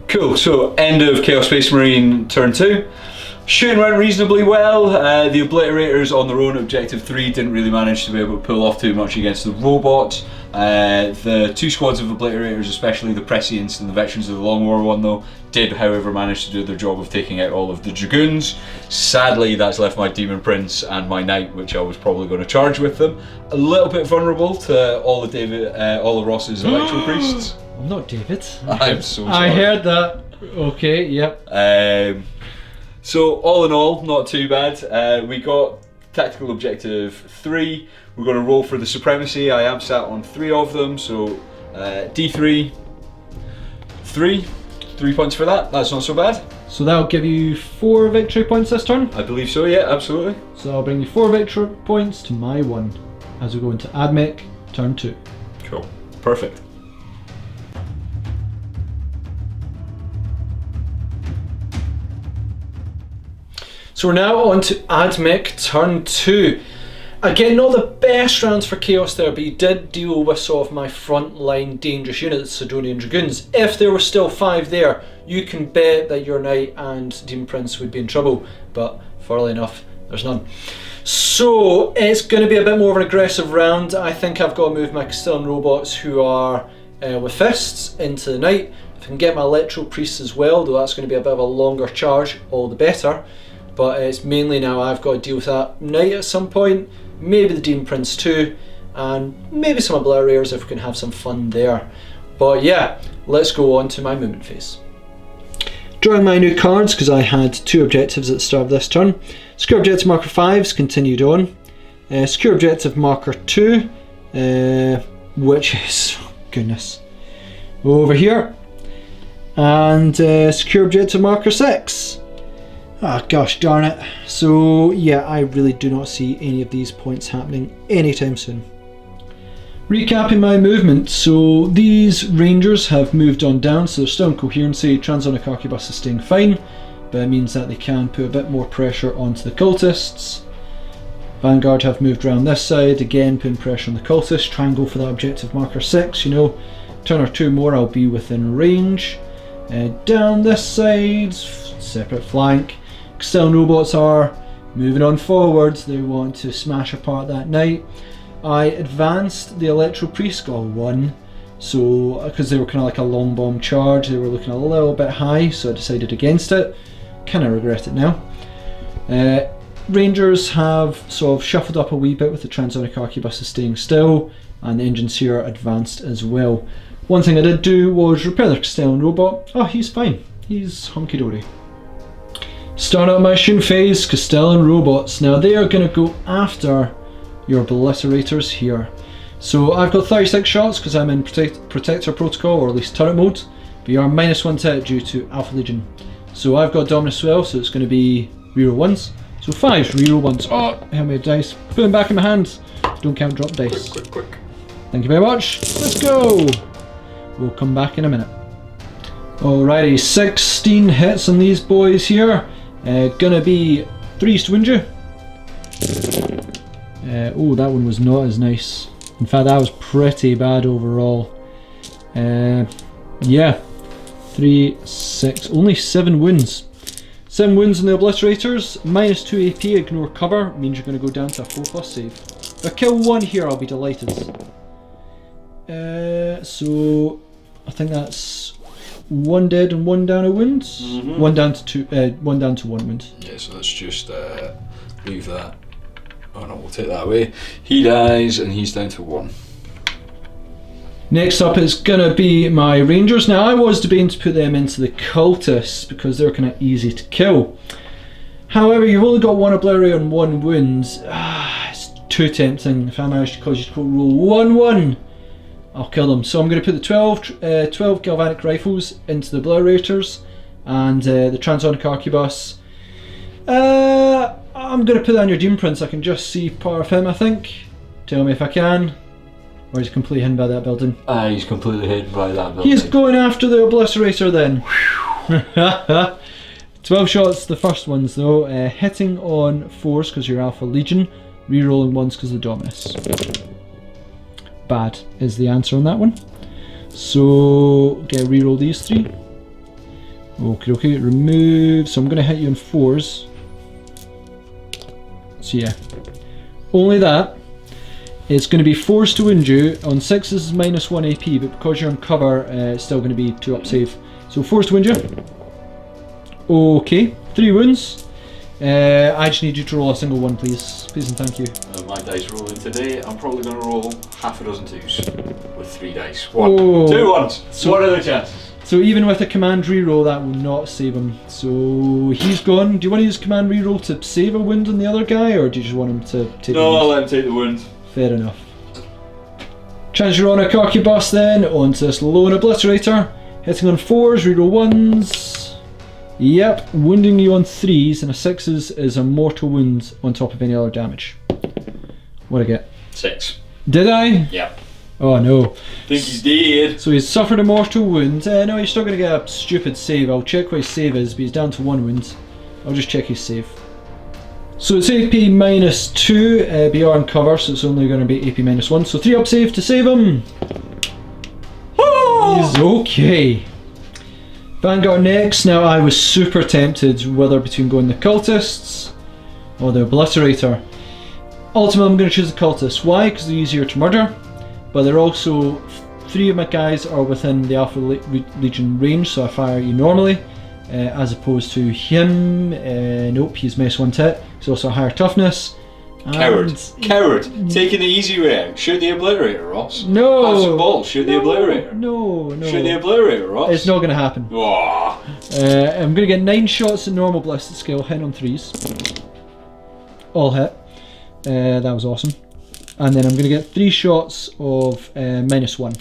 cool. So end of Chaos Space Marine turn 2. Shooting went reasonably well. The Obliterators on their own, Objective 3, didn't really manage to be able to pull off too much against the robots. The 2 squads of Obliterators, especially the Prescients and the Veterans of the Long War one though, did however manage to do their job of taking out all of the Dragoons. Sadly, that's left my Demon Prince and my Knight, which I was probably going to charge with them, a little bit vulnerable to all of Ross's Electro Priests. I'm not David. I'm so sorry. I heard that. Okay, yep. So all in all, not too bad. We got Tactical Objective 3. We're going to roll for the Supremacy. I am sat on 3 of them, so D3, 3 points for that. That's not so bad. So that'll give you 4 victory points this turn? I believe so, yeah, absolutely. So I'll bring you 4 victory points to my 1 as we go into Admech turn 2. Cool, perfect. So we're now on to Admech turn 2. Again, not the best rounds for Chaos there, but you did deal with sort of my frontline dangerous units, the Sidonian Dragoons. If there were still 5 there, you can bet that your Knight and Demon Prince would be in trouble, but funnily enough, there's none. So it's going to be a bit more of an aggressive round. I think I've got to move my Castellan robots who are with fists into the Knight. If I can get my Electro Priests as well, though that's going to be a bit of a longer charge, all the better. But it's mainly now I've got to deal with that Knight at some point, maybe the Demon Prince too, and maybe some Obliterators if we can have some fun there. But yeah, let's go on to my movement phase. Drawing my new cards because I had 2 objectives at the start of this turn. Secure Objective Marker 5's continued on. Secure Objective Marker 2, which is, oh goodness, over here. And Secure Objective Marker 6. Ah, gosh darn it. So yeah, I really do not see any of these points happening anytime soon. Recapping my movement, so these Rangers have moved on down, so they're still in coherency. Transonic Arquebus is staying fine, but it means that they can put a bit more pressure onto the cultists. Vanguard have moved around this side, again putting pressure on the cultists. Try and go for that Objective Marker 6, you know. Turn or 2 more, I'll be within range. Down this side, separate flank. Castellan robots are moving on forwards, they want to smash apart that Knight. I advanced the Electro Priest, got 1, so because they were kind of like a long bomb charge, they were looking a little bit high, so I decided against it. Kind of regret it now. Rangers have sort of shuffled up a wee bit with the Transonic Arquebuses staying still, and the engines here advanced as well. One thing I did do was repair the Castellan robot. Oh, he's fine, he's hunky-dory. Start out my shooting phase, Castellan robots. Now they are going to go after your obliterators here. So I've got 36 shots because I'm in Protector Protocol, or at least turret mode, but you are -1 to hit due to Alpha Legion. So I've got Dominus as well, so it's going to be reroll 1s. So 5 reroll 1s. Oh, how many dice? Put them back in my hand. Don't count drop dice. Quick. Thank you very much. Let's go. We'll come back in a minute. Alrighty, 16 hits on these boys here. Gonna be 3s to wound you. Oh, that one was not as nice. In fact, that was pretty bad overall. Yeah, 3, 6, only 7 wounds. 7 wounds on the obliterators, -2 AP, ignore cover, means you're going to go down to a 4+ save. If I kill 1 here, I'll be delighted. So, I think that's 1 dead and 1 down a wound. 1 down to 2, 1 down to 1 wound. Yeah, so let's just leave that. Oh no, we'll take that away. He dies and he's down to 1. Next up is gonna be my Rangers. Now I was debating to put them into the Cultists because they're kind of easy to kill. However, you've only got 1 obliterate and 1 wound. It's too tempting. If I manage to cause you to roll 1-1, I'll kill them. So I'm going to put the 12 galvanic rifles into the obliterators and the transonic arquebus. I'm going to put that on your Demon Prince. I can just see part of him, I think. Tell me if I can. Or is he completely hidden by that building? He's completely hidden by that building. He's going after the obliterator then. 12 shots, the first ones though. Hitting on 4s because you're Alpha Legion. Rerolling 1s because of the Dominus. Bad is the answer on that one. So, okay, reroll these 3. Okay, remove. So I'm going to hit you on 4s. So yeah, only that. It's going to be 4s to wound you. On 6s is -1 AP, but because you're on cover, it's still going to be 2 up save. So 4s to wound you. Okay, 3 wounds. I just need you to roll a single 1, please. Please and thank you. My dice rolling today, I'm probably going to roll half a dozen 2s with 3 dice. 1, 2 1s. So, what are the chances? So even with a command reroll, that will not save him. So he's gone. Do you want to use command reroll to save a wound on the other guy, or do you just want him to take? No, I'll let him take the wound. Fair enough. Transonic arquebus then onto this lone obliterator. Hitting on 4s, reroll 1s. Yep, wounding you on 3s, and a 6s is a mortal wound on top of any other damage. What'd I get? 6. Did I? Yep. Oh no. Think he's dead. So he's suffered a mortal wound. No, he's still going to get a stupid save. I'll check what his save is, but he's down to 1 wound. I'll just check his save. So it's AP -2, but you're on cover, so it's only going to be AP -1. So 3 up save to save him. He's okay. Vanguard next. Now I was super tempted whether between going the Cultists or the Obliterator. Ultimately I'm going to choose the Cultists. Why? Because they're easier to murder, but they're also, 3 of my guys are within the Alpha Legion range, so I fire you normally, as opposed to him. Nope, he's -1 to hit. He's also a higher toughness. Coward. Coward. Taking the easy way out. Shoot the Obliterator, Ross. No. Have some balls. Shoot the Obliterator. No. Shoot the Obliterator, Ross. It's not going to happen. Oh. I'm going to get 9 shots at normal ballistic skill, hitting on 3s. All hit. That was awesome. And then I'm going to get 3 shots of -1.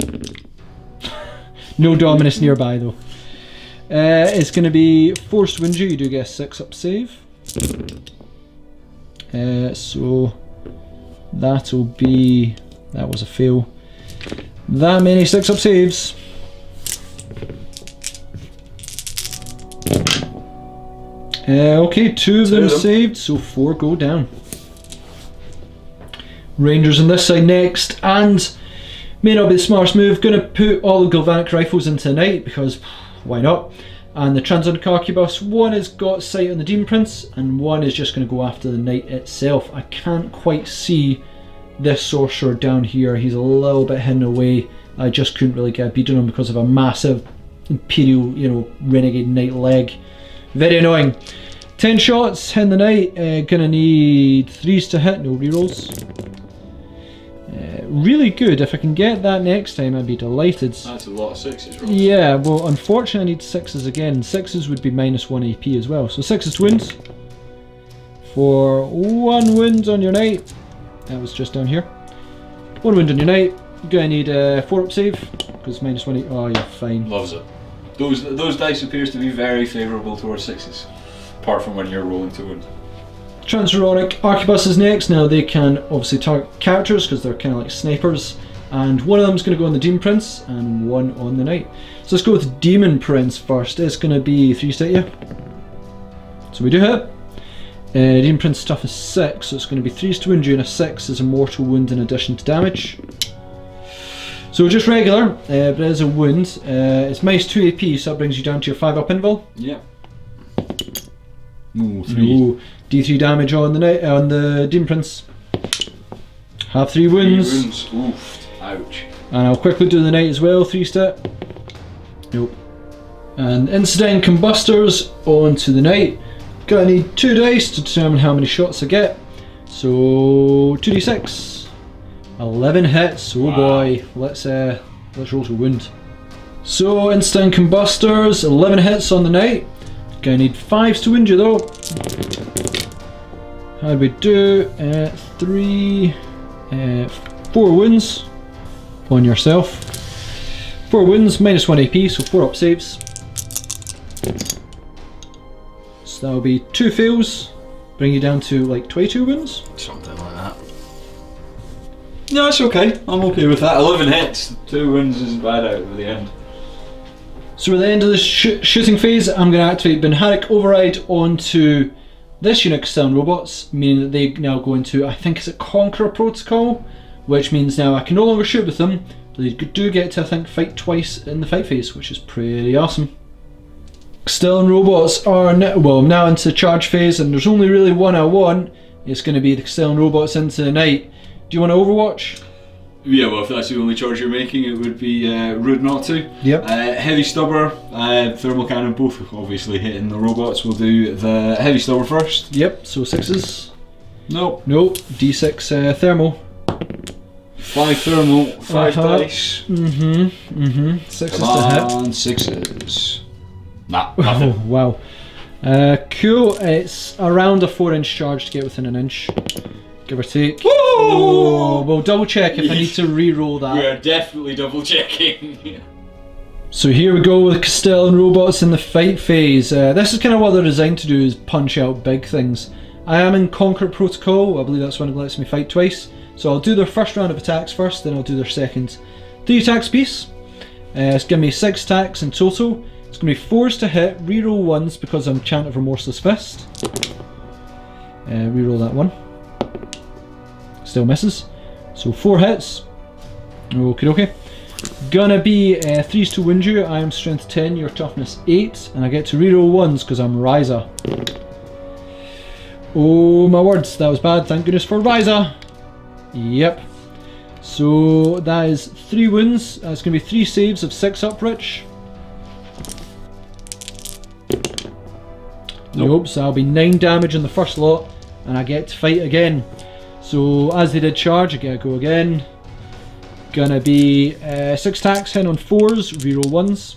No Dominus nearby though. It's going to be 4s to wound you. You do get a 6 up save. So that'll be, that was a fail. That many 6 up saves. Okay, 2 of them saved, so 4 go down. Rangers on this side next, and may not be the smartest move. Gonna put all the galvanic rifles into Knight because why not? And the transonic arquebus, 1 has got sight on the Demon Prince, and 1 is just going to go after the Knight itself. I can't quite see this sorcerer down here. He's a little bit hidden away. I just couldn't really get a beat on him because of a massive Imperial, Renegade Knight leg. Very annoying. 10 shots, hitting the Knight. Gonna need 3s to hit, no rerolls. really good. If I can get that next time, I'd be delighted. That's a lot of 6s, Ross. Yeah, well, unfortunately I need 6s again. 6s would be -1 AP as well. So 6s to wounds. For 1 wound on your knight. That was just down here. 1 wound on your knight. You're going to need a 4 up save, because -1 AP. Oh, you're fine. Loves it. Those dice appears to be very favourable towards 6s. Apart from when you're rolling to wound. Transuronic Arquebus is next. Now they can obviously target characters because they're kind of like snipers, and one of them is going to go on the Demon Prince and one on the Knight. So let's go with Demon Prince first. It's going to be 3 stat, yeah. So we do hit. Demon Prince stuff is 6, so it's going to be 3s to wound you and a 6 is a mortal wound in addition to damage. So just regular, but it is a wound. It's -2 AP, so that brings you down to your 5 up invul. Yeah. Ooh, 3. Ooh, D3 damage on the Demon Prince. Have 3 wounds. 3 wounds. Oof. Ouch. And I'll quickly do the Knight as well, 3 stat. Nope. And Incident Combustors onto the Knight. Gonna need 2 dice to determine how many shots I get. So 2d6. 11 hits. Oh wow. Boy. Let's roll to wound. So Instant Combustors, 11 hits on the Knight. Gonna need 5s to wound you though. How'd we do? 4 wounds on yourself. 4 wounds, -1 AP, so 4 up saves. So that'll be 2 fails, bring you down to like 22 wounds. Something like that. No, it's okay. I'm okay with that. 11 hits, 2 wounds isn't bad out at the end. So at the end of the shooting phase, I'm going to activate Benharic Override onto this unit Castellan robots, meaning that they now go into, I think it's a Conqueror protocol, which means now I can no longer shoot with them, but they do get to, I think, fight twice in the fight phase, which is pretty awesome. Castellan robots are now into the charge phase, and there's only really one I want. It's going to be the Castellan robots into the Knight. Do you want to Overwatch? Yeah, well, if that's the only charge you're making, it would be rude not to. Yep. Heavy Stubber, Thermal Cannon, both obviously hitting the robots. We'll do the Heavy Stubber first. Yep, so 6s. Nope. Nope, D6 thermal. 5 thermal, 5 dice. 6s to hit. And 6s. Nah, nothing. Oh, wow. Cool, it's around a 4-inch charge to get within an inch. Give or take. Oh, we'll double check if I need to re-roll that. We are definitely double checking. So here we go with Castellan robots in the fight phase. This is kind of what they're designed to do, is punch out big things. I am in Conquer Protocol. I believe that's when it lets me fight twice. So I'll do their first round of attacks first, then I'll do their second. 3 attacks piece. It's giving me 6 attacks in total. It's going to be 4s to hit, reroll 1s because I'm Chant of Remorseless Fist. Reroll that one. Still misses. So 4 hits. Okay. Gonna be 3s to wound you. I am strength 10, your toughness 8, and I get to reroll 1s because I'm Ryza. Oh my words, that was bad. Thank goodness for Ryza. Yep. So that is 3 wounds. That's gonna be 3 saves of 6 up, Rich. Nope. So that'll be 9 damage on the first lot, and I get to fight again. So as they did charge, I get to go again. Gonna be 6 attacks, hitting on 4s, reroll 1s.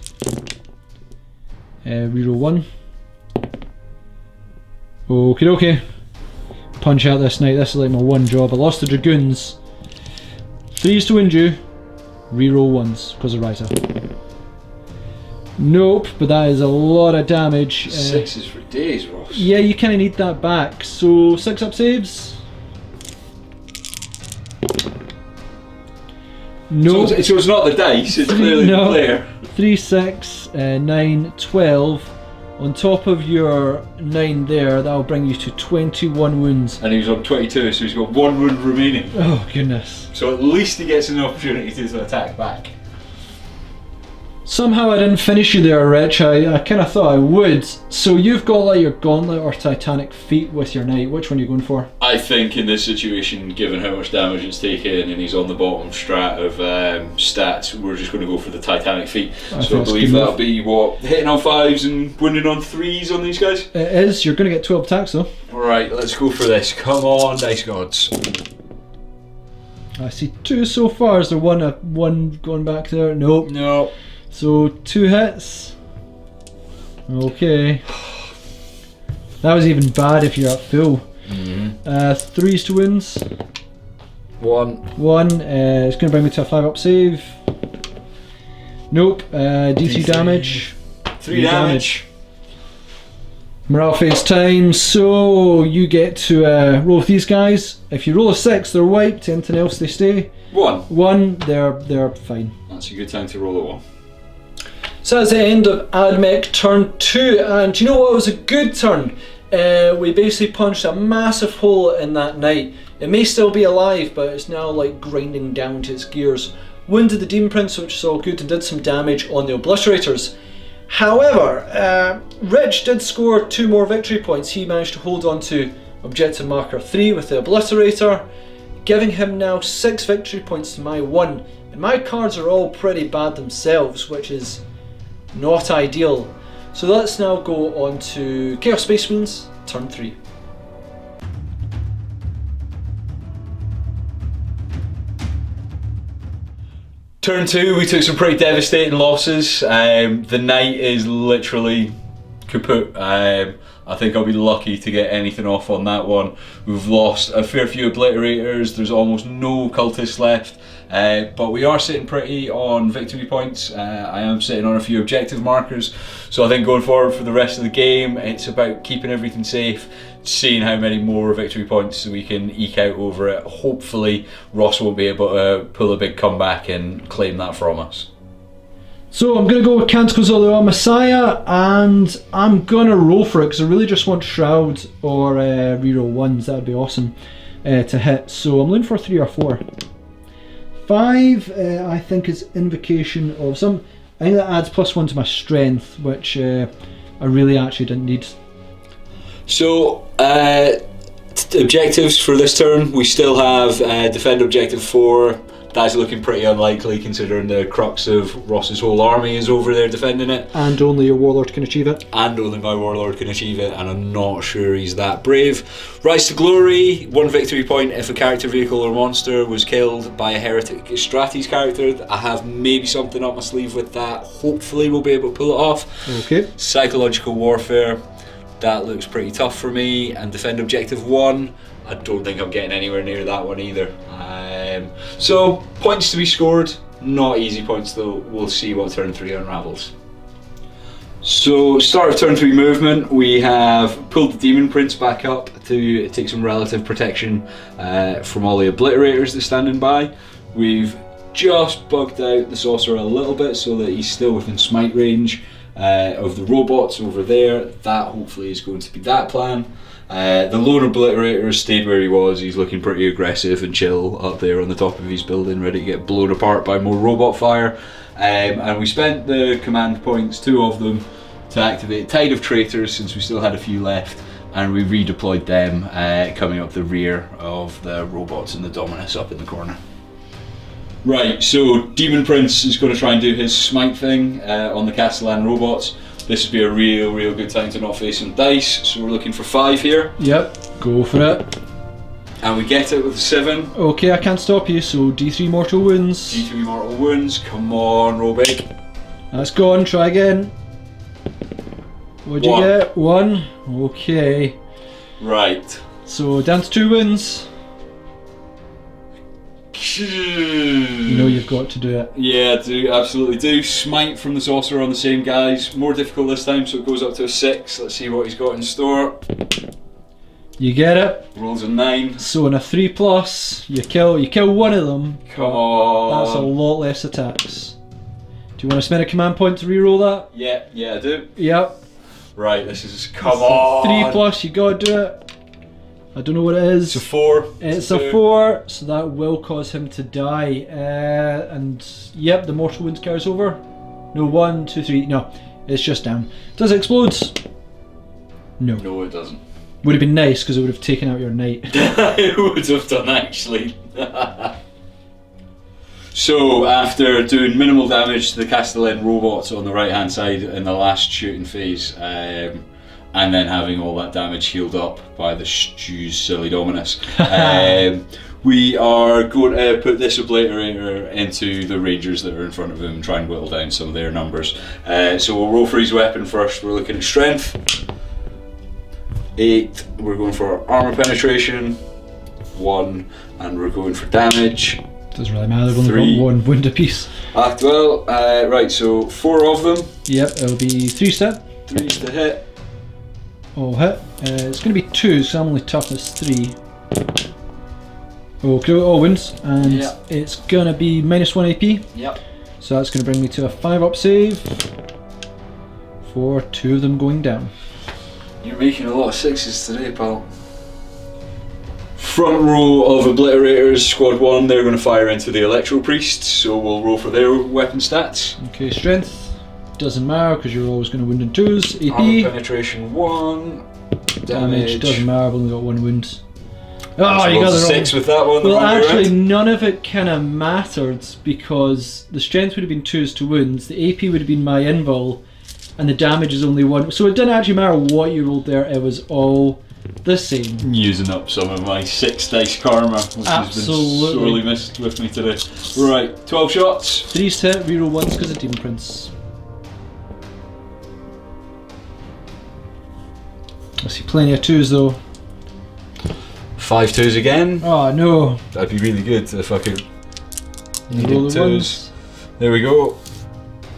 Reroll 1. Okay. Punch out this Knight. This is like my one job. I lost the Dragoons. 3s to wound you, reroll 1s because of Ryza. Nope, but that is a lot of damage. 6s for days, Ross. Yeah, you kind of need that back. So 6 up saves. No. So it's not the dice, it's clearly the player. 3, 6, 9, 12. On top of your 9 there, that'll bring you to 21 wounds. And he was on 22, so he's got 1 wound remaining. Oh, goodness. So at least he gets an opportunity to attack back. Somehow I didn't finish you there, Rich. I kind of thought I would. So you've got like your Gauntlet or Titanic Feet with your Knight. Which one are you going for? I think in this situation, given how much damage it's taken and he's on the bottom strat of stats, we're just going to go for the Titanic Feet. So I believe that'll be what? Hitting on 5s and wounding on 3s on these guys? It is. You're going to get 12 attacks though. Alright, let's go for this. Come on, Dice Gods. I see 2 so far. Is there one going back there? Nope. No. So 2 hits. Okay. That was even bad if you're at full. 3s to wounds. 1. It's going to bring me to a 5-up save. Nope. D3 damage. 3 damage. Morale phase time. So you get to roll with these guys. If you roll a 6, they're wiped. Anything else, they stay. 1. They're fine. That's a good time to roll a 1. So that's the end of Admech turn 2, and do you know what was a good turn? We basically punched a massive hole in that knight. It may still be alive, but it's now like grinding down to its gears. Wounded the Demon Prince, which is all good, and did some damage on the Obliterators. However, Rich did score 2 more victory points. He managed to hold on to objective marker 3 with the Obliterator, giving him now 6 victory points to my 1. And my cards are all pretty bad themselves, which is not ideal. So let's now go on to Chaos Space Marines, turn 3. Turn 2, we took some pretty devastating losses. The knight is literally kaput. I think I'll be lucky to get anything off on that one. We've lost a fair few Obliterators, there's almost no cultists left. But we are sitting pretty on victory points. I am sitting on a few objective markers, so I think going forward for the rest of the game, it's about keeping everything safe, seeing how many more victory points we can eke out over it. Hopefully Ross won't be able to pull a big comeback and claim that from us. So I'm going to go with Canticles of the Messiah, and I'm going to roll for it because I really just want Shroud or reroll 1s. That would be awesome to hit. So I'm looking for 3 or 4. 5, I think, is Invocation of some. I think that adds +1 to my strength, which I really actually didn't need. So, objectives for this turn, we still have defend objective 4. That's looking pretty unlikely considering the crux of Ross's whole army is over there defending it. And only your warlord can achieve it. And only my warlord can achieve it, and I'm not sure he's that brave. Rise to Glory, 1 victory point if a character, vehicle or monster was killed by a heretic Strates character. I have maybe something up my sleeve with that. Hopefully we'll be able to pull it off. Okay. Psychological Warfare, that looks pretty tough for me. And defend objective 1, I don't think I'm getting anywhere near that one either. So, points to be scored, not easy points though. We'll see what turn 3 unravels. So, start of turn 3 movement, we have pulled the Demon Prince back up to take some relative protection from all the Obliterators that's standing by. We've just bugged out the Sorcerer a little bit so that he's still within smite range of the robots over there. That hopefully is going to be that plan. The lone Obliterator stayed where he was. He's looking pretty aggressive and chill up there on the top of his building, ready to get blown apart by more robot fire. And we spent the command points, 2 of them, to activate Tide of Traitors since we still had a few left, and we redeployed them coming up the rear of the robots and the Dominus up in the corner. Right, so Demon Prince is going to try and do his smite thing on the Castellan robots. This would be a real good time to not face some dice, so we're looking for 5 here. Yep, go for it. And we get it with a 7. Okay, I can't stop you, so D3 mortal wounds. D3 mortal wounds, come on, roll big. That's gone, try again. What'd you 1. get? 1. Okay. Right. So down to 2 wins. You know you've got to do it. Yeah, do, absolutely do. Smite from the Sorcerer on the same guys. More difficult this time, so it goes up to a 6. Let's see what he's got in store. You get it. Rolls a 9. So on a 3+, you kill one of them. Come on. That's a lot less attacks. Do you want to spend a command point to reroll that? Yeah, I do. Yep. Right, this is, come on. 3+, you gotta do it. I don't know what it is. It's a 4. It's a 4, so that will cause him to die. And yep, the mortal wounds carries over. No, 1, 2, 3. No, it's just down. Does it explode? No. No, it doesn't. Would have been nice because it would have taken out your knight. It would have done actually. So after doing minimal damage to the Castellan robots on the right hand side in the last shooting phase, and then having all that damage healed up by the Stew's Silly Dominus. We are going to put this obliterator into the rangers that are in front of him and try and whittle down some of their numbers. So we'll roll for his weapon first. We're looking at strength. 8. We're going for armor penetration. 1. And we're going for damage. Doesn't really matter, they've only 3. got 1 wound apiece. Right, so 4 of them. Yep, it'll be 3 step. 3's to hit. Oh, hit. It's going to be 2, so I'm only toughness 3. Okay, all wounds, and Yep. it's going to be -1 AP. Yep. So that's going to bring me to a 5-up save for 2 of them going down. You're making a lot of 6s today, pal. Front row of obliterators, squad 1, they're going to fire into the electro priests, so we'll roll for their weapon stats. Okay, strength. Doesn't matter because you're always going to wound in 2s. AP. Armor penetration 1. Damage. Doesn't matter, I've only got 1 wound. Oh, So you got the wrong 6 with that one. Well, actually, none of it kind of mattered because the strength would have been 2s to wounds, the AP would have been my invul, and the damage is only 1. So it didn't actually matter what you rolled there, it was all the same. Using up some of my 6 dice karma, which has been sorely missed with me today. Right, 12 shots. 3's to hit, reroll 1s because of Demon Prince. I see plenty of 2s though. 5 2s again. Oh no. That'd be really good if I could Roll the 2s. 1s. There we go.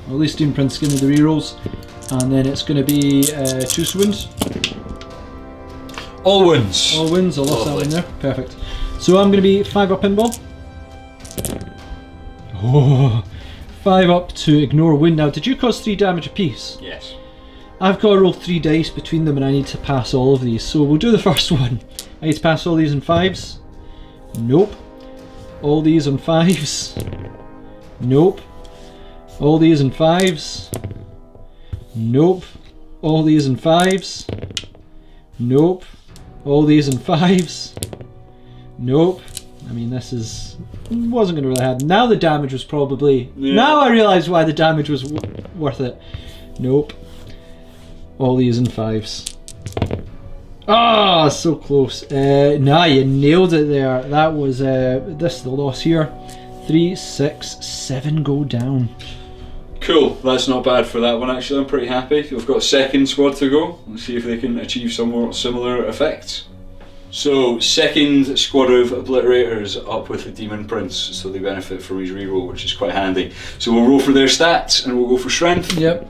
Well, at least Demon Prince give me the rerolls. And then it's going to be 2 wounds. All wounds. All wounds, I lost that Lovely. one there. Perfect. So I'm going to be 5-up pinball. Oh, 5-up to ignore wound. Now, did you cause 3 damage apiece? Yes. I've got to roll 3 dice between them and I need to pass all of these. So we'll do the first one. I need to pass all these in 5s. Nope. All these on 5s. Nope. All these in 5s. Nope. All these in 5s. Nope. All these in 5s. Nope. I mean, this wasn't going to really happen. Now the damage was probably... Yeah. Now I realise why the damage was worth it. Nope. All these in 5s. Ah, so close. Nah, you nailed it there. That was this is the loss here. 3, 6, 7 go down. Cool, that's not bad for that one actually. I'm pretty happy. We've got second squad to go. Let's see if they can achieve somewhat similar effects. So, second squad of obliterators up with the Demon Prince, so they benefit from his reroll, which is quite handy. So we'll roll for their stats and we'll go for strength. Yep.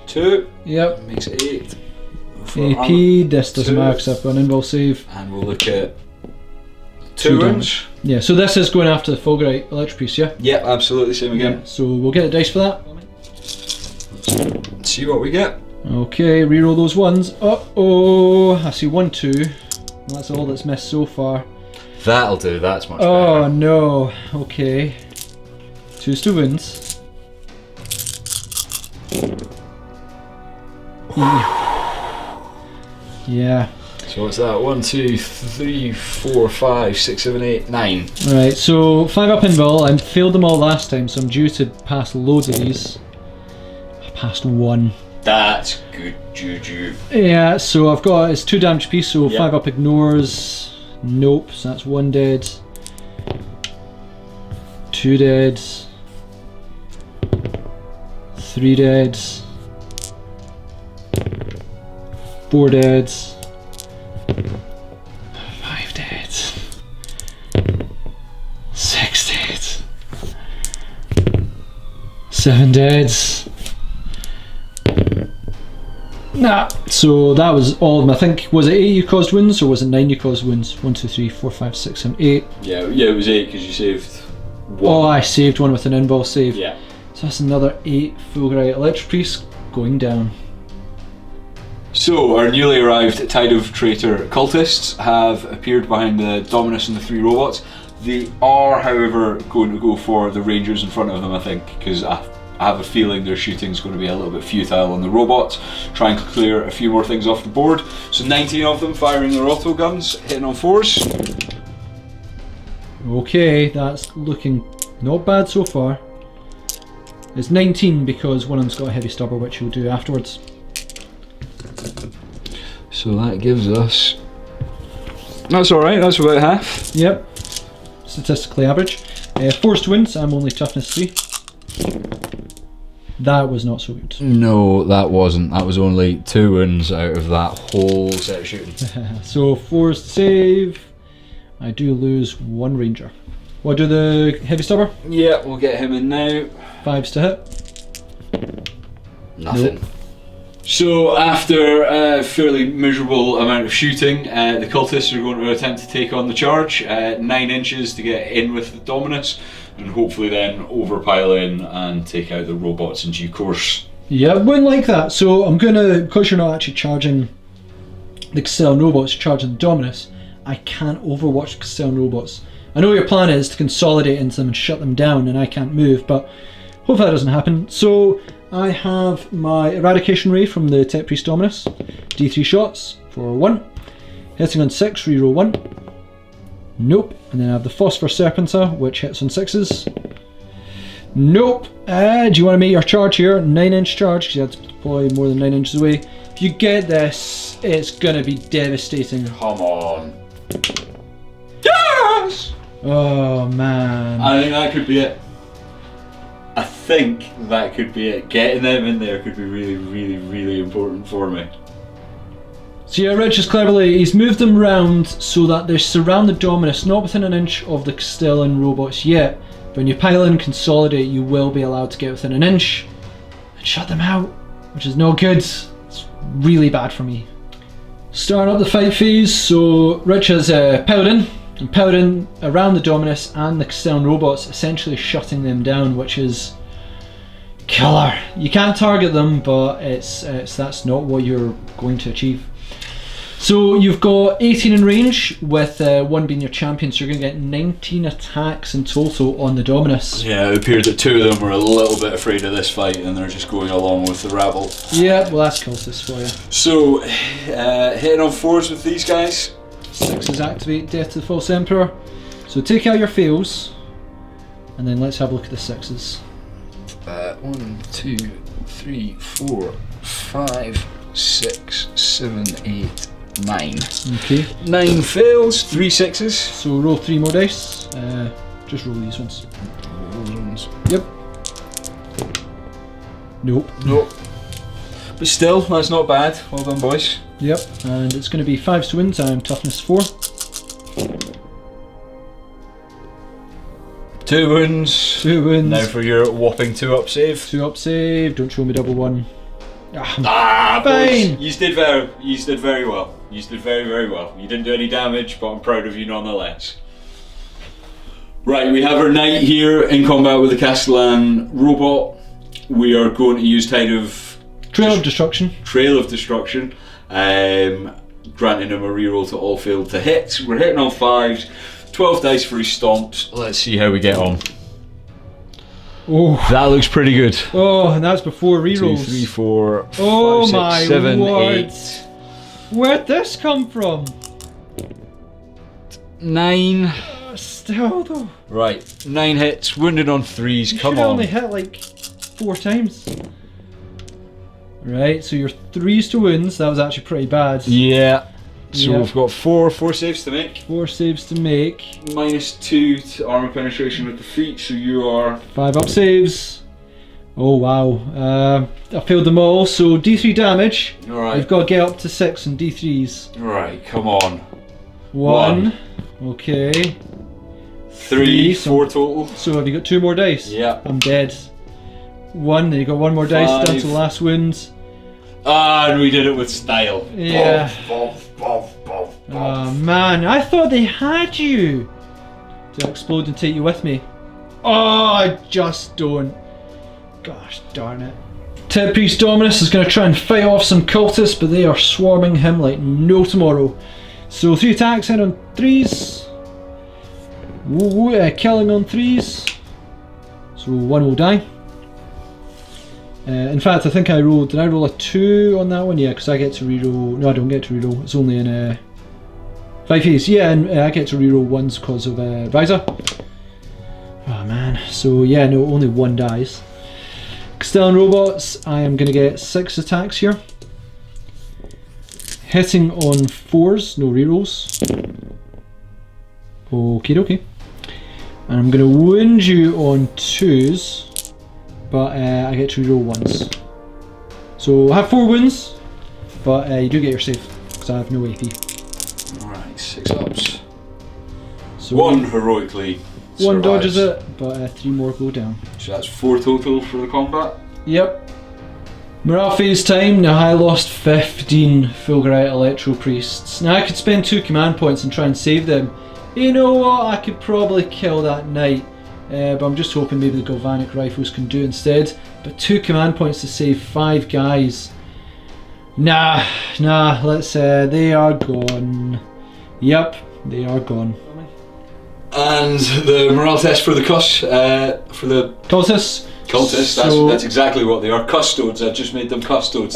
2. Yep. Makes it 8. For AP, armor, this doesn't 2. matter because I've got an invul save. And we'll look at 2 2 wounds. damage. Yeah, so this is going after the Fulgurite Electro Priest, yeah? Yep, absolutely, same again. Yeah, so we'll get the dice for that. Let's see what we get. Okay, reroll those ones. Uh-oh, I see 1, 2. Well, that's all that's missed so far. That'll do, that's much Oh better. no, okay. 2's to wins. Yeah. So what's that? 1, 2, 3, 4, 5, 6, 7, 8, 9. Right, so 5-up invul. I failed them all last time, so I'm due to pass loads of these. I passed 1. That's good juju. Yeah, so I've got, it's 2 damage piece, so Yep. 5-up ignores. Nope, so that's 1 dead. 2 dead. 3 dead. 4 dead. 5 dead. 6 dead. 7 dead. Nah, so that was all of them. I think, was it 8 you caused wounds or was it 9 you caused wounds? 1, 2, 3, 4, 5, 6, 7, 8. Yeah, it was 8 because you saved 1. Oh, I saved one with an invul save. Yeah. So that's another 8 Fulgurite Electro Priest going down. So, our newly arrived Tide of Traitor cultists have appeared behind the Dominus and the 3 robots. They are, however, going to go for the Rangers in front of them, I think, because I have a feeling their shooting's going to be a little bit futile on the robots. Try and clear a few more things off the board. So 19 of them firing their auto guns, hitting on 4s. Okay, that's looking not bad so far. It's 19 because one of them's got a heavy stubber, which we'll do afterwards. So that gives us... That's alright, that's about half. Yep. Statistically average. Forced wounds, I'm only toughness 3. That was not so good. No, that wasn't. That was only 2 wounds out of that whole set of shooting. So forced save. I do lose 1 ranger. What do the heavy stubber? Yeah, we'll get him in now. 5s to hit. Nothing. Nope. So after a fairly miserable amount of shooting, the cultists are going to attempt to take on the charge. 9 inches to get in with the Dominus, and hopefully then overpile in and take out the robots in due course. Yeah, wouldn't like that. So I'm gonna, because you're not actually charging the Castellan robots, you're charging the Dominus, I can't overwatch the Castellan robots. I know your plan is to consolidate into them and shut them down, and I can't move, but hopefully that doesn't happen. So I have my Eradication Ray from the Tech Priest Dominus. D3 shots for 1. Hitting on 6, reroll 1. Nope. And then I have the Phosphor Serpenter, which hits on 6s. Nope. Do you want to make your charge here? 9-inch charge, because you had to deploy more than 9 inches away. If you get this, it's going to be devastating. Come on. Yes! Oh man. I think that could be it. I think that could be it. Getting them in there could be really, really, really important for me. So yeah, Rich is cleverly, he's moved them round so that they surround the Dominus, not within an inch of the Castellan robots yet. But when you pile in consolidate, you will be allowed to get within an inch and shut them out, which is no good. It's really bad for me. Starting up the fight phase, so Rich has piled in. And piled in around the Dominus and the Castellan robots, essentially shutting them down, which is killer. You can't target them, but that's not what you're going to achieve. So you've got 18 in range, with 1 being your champion, so you're going to get 19 attacks in total on the Dominus. Yeah, it appeared that 2 of them were a little bit afraid of this fight and they're just going along with the rabble. Yeah, well that's cultist for you. So, hitting on 4s with these guys. 6s activate Death to the False Emperor. So take out your fails, and then let's have a look at the 6s. 1, 2, 3, 4, 5, 6, 7, 8, 9. Okay. 9 fails, 3 6s. So roll 3 more dice. Just roll these ones. Those ones. Yep. Nope. Nope. But still, that's not bad. Well done, boys. Yep. And it's going to be 5 to wins and toughness 4. 2 wounds. 2 wounds. Now for your whopping 2 up save. 2 up save. Don't show me double 1. Fine. Fine. You did very well. You did very, very well. You didn't do any damage, but I'm proud of you nonetheless. Right, we have our knight here in combat with the Castellan robot. We are going to use Tide of Trail of Destruction. Trail of Destruction, granting him a reroll to all failed to hit. We're hitting on 5s, 12 dice for his stomps. Let's see how we get on. Oh, that looks pretty good. Oh, and that's before 2, rerolls. 3, 4, 5, Oh 6, my 7, word. 8, Where'd this come from? 9. Still though. Right, 9 hits, wounded on 3s. You Come should on. only hit like 4 times. Right, so your 3s to wounds, that was actually pretty bad. Yeah. So Yeah. we've got 4 saves to make. 4 saves to make. -2 to armor penetration with the feet, so you are 5 up saves. Oh wow. I failed them all, so D3 damage. alright. You've got to get up to 6 on D3s. Right, come on. 1. Okay. 3, so- 4 total. So have you got 2 more dice? Yeah. I'm dead. 1, then you got 1 more dice down to 5. the last wound. Ah, and we did it with style. Yeah. Boff, boff, boff, boff. Oh man, I thought they had you! Did I explode and take you with me? Oh, I just don't. Gosh darn it. Tech Priest Dominus is going to try and fight off some cultists, but they are swarming him like no tomorrow. So 3 attacks in on 3s. Killing on 3s. So 1 will die. In fact, I think I rolled. Did I roll a 2 on that one? Yeah, because I get to reroll. No, I don't get to reroll. It's only in 5As. Yeah, and I get to reroll 1s because of Visor. Oh man. So yeah, no, only 1 dies. Castellan robots. I am going to get 6 attacks here. Hitting on 4s, no rerolls. Okie dokie. And I'm going to wound you on 2s, but I get to reroll 1s. So I have 4 wounds, but you do get your save, because I have no AP. Alright, 6 ups. So 1 heroically survives. 1 dodges it, but 3 more go down. So that's 4 total for the combat. Yep. Morale phase time. Now I lost 15 Fulgurite Electro Priests. Now I could spend 2 command points and try and save them. You know what, I could probably kill that knight, but I'm just hoping maybe the Galvanic Rifles can do instead. But 2 command points to save 5 guys. Nah, let's, they are gone. Yep, they are gone. And the morale test for the Cultists. Cultists, that's exactly what they are. Custodes, I just made them custodes.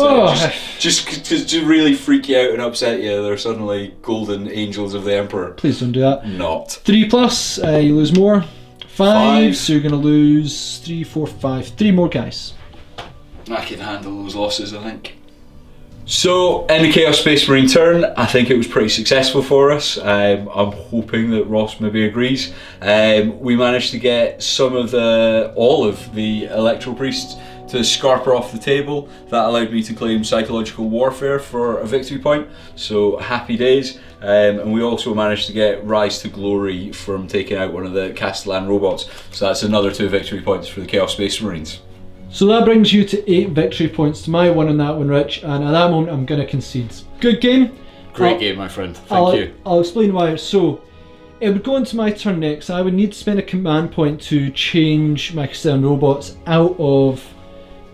Just to really freak you out and upset you, they're suddenly golden angels of the Emperor. Please don't do that. Not. 3 plus, you lose more. 5, so you're going to lose 3, 4, 5. 3 more guys. I can handle those losses, I think. So, in the Chaos Space Marine turn, I think it was pretty successful for us. I'm hoping that Ross maybe agrees. We managed to get all of the Electro Priests to scarper off the table. That allowed me to claim Psychological Warfare for a victory point, so happy days. And we also managed to get Rise to Glory from taking out one of the Castellan robots, so that's another 2 victory points for the Chaos Space Marines. So that brings you to 8 victory points to my 1 on that one, Rich, and at that moment I'm going to concede. Good game. Great game, my friend. Thank you. I'll explain why. So, it would go into my turn next. I would need to spend a command point to change my Castellan robots out of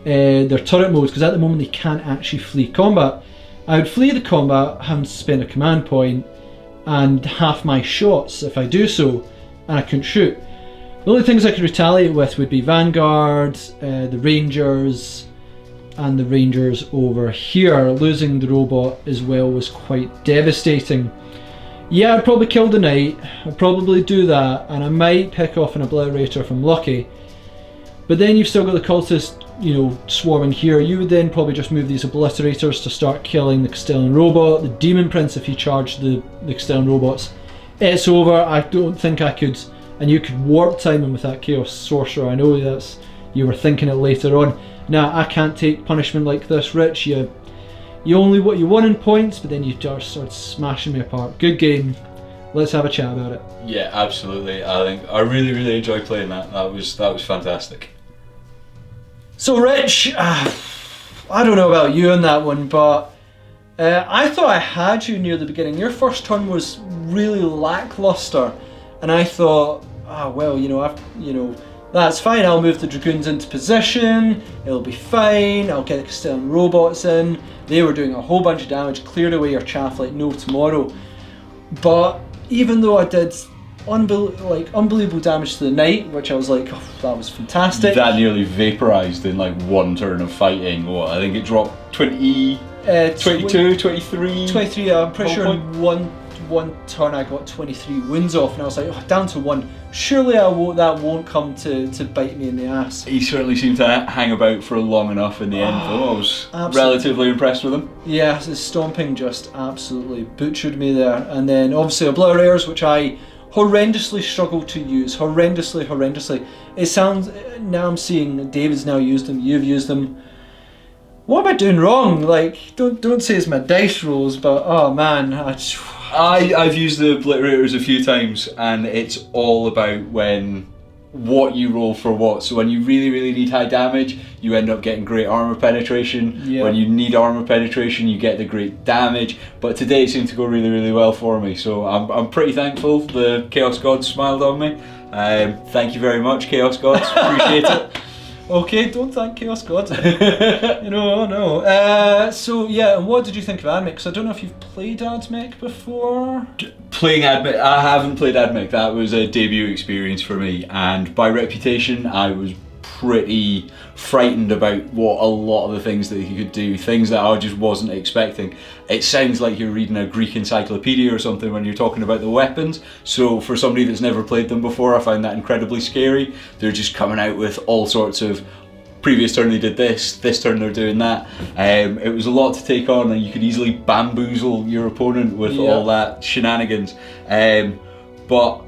their turret modes, because at the moment they can't actually flee combat. I would flee the combat, having to spend a command point, and half my shots if I do so, and I couldn't shoot. The only things I could retaliate with would be Vanguard, the Rangers, and the Rangers over here. Losing the robot as well was quite devastating. Yeah, I'd probably kill the Knight, I'd probably do that, and I might pick off an Obliterator if I'm lucky. But then you've still got the Cultist, swarming here. You would then probably just move these Obliterators to start killing the Castellan robot, the Demon Prince if he charged the Castellan robots. It's over, I don't think I could. And you could warp time him with that Chaos Sorcerer. I know you were thinking it later on. Nah, I can't take punishment like this, Rich. You won in points, but then you just started smashing me apart. Good game. Let's have a chat about it. Yeah, absolutely. I think I really, really enjoyed playing that. That was fantastic. So, Rich, I don't know about you on that one, but I thought I had you near the beginning. Your first turn was really lackluster. And I thought, that's fine, I'll move the Dragoons into position, it'll be fine, I'll get the Castellan robots in. They were doing a whole bunch of damage, cleared away your chaff like no tomorrow. But even though I did unbelievable damage to the Knight, which I was like, oh, that was fantastic. That nearly vaporised in like 1 turn of fighting. I think it dropped 22, 23? 23, I'm pretty sure in one turn I got 23 wounds off, and I was like, oh, down to 1. Surely that won't come to bite me in the ass. He certainly seemed to hang about for long enough in the end, though. I was relatively impressed with him. Yeah, the stomping just absolutely butchered me there. And then obviously Obliterators, which I horrendously struggled to use. Horrendously. It sounds, now I'm seeing David's now used them, you've used them. What am I doing wrong? Like, don't say it's my dice rolls, but oh man, I've used the Obliterators a few times, and it's all about what you roll for what. So when you really, really need high damage, you end up getting great armor penetration. Yeah. When you need armor penetration, you get the great damage. But today it seemed to go really, really well for me. So I'm pretty thankful the Chaos Gods smiled on me. Thank you very much, Chaos Gods. Appreciate it. Okay, don't thank Chaos Gods. No. So yeah, and what did you think of Admech? Because I don't know if you've played Admech before. Playing Admech, I haven't played Admech. That was a debut experience for me, and by reputation, I was pretty frightened about what a lot of the things that he could do, things that I just wasn't expecting. It sounds like you're reading a Greek encyclopedia or something when you're talking about the weapons. So for somebody that's never played them before, I found that incredibly scary. They're just coming out with all sorts of previous turn they did this turn they're doing that. It was a lot to take on, and you could easily bamboozle your opponent with all that shenanigans. But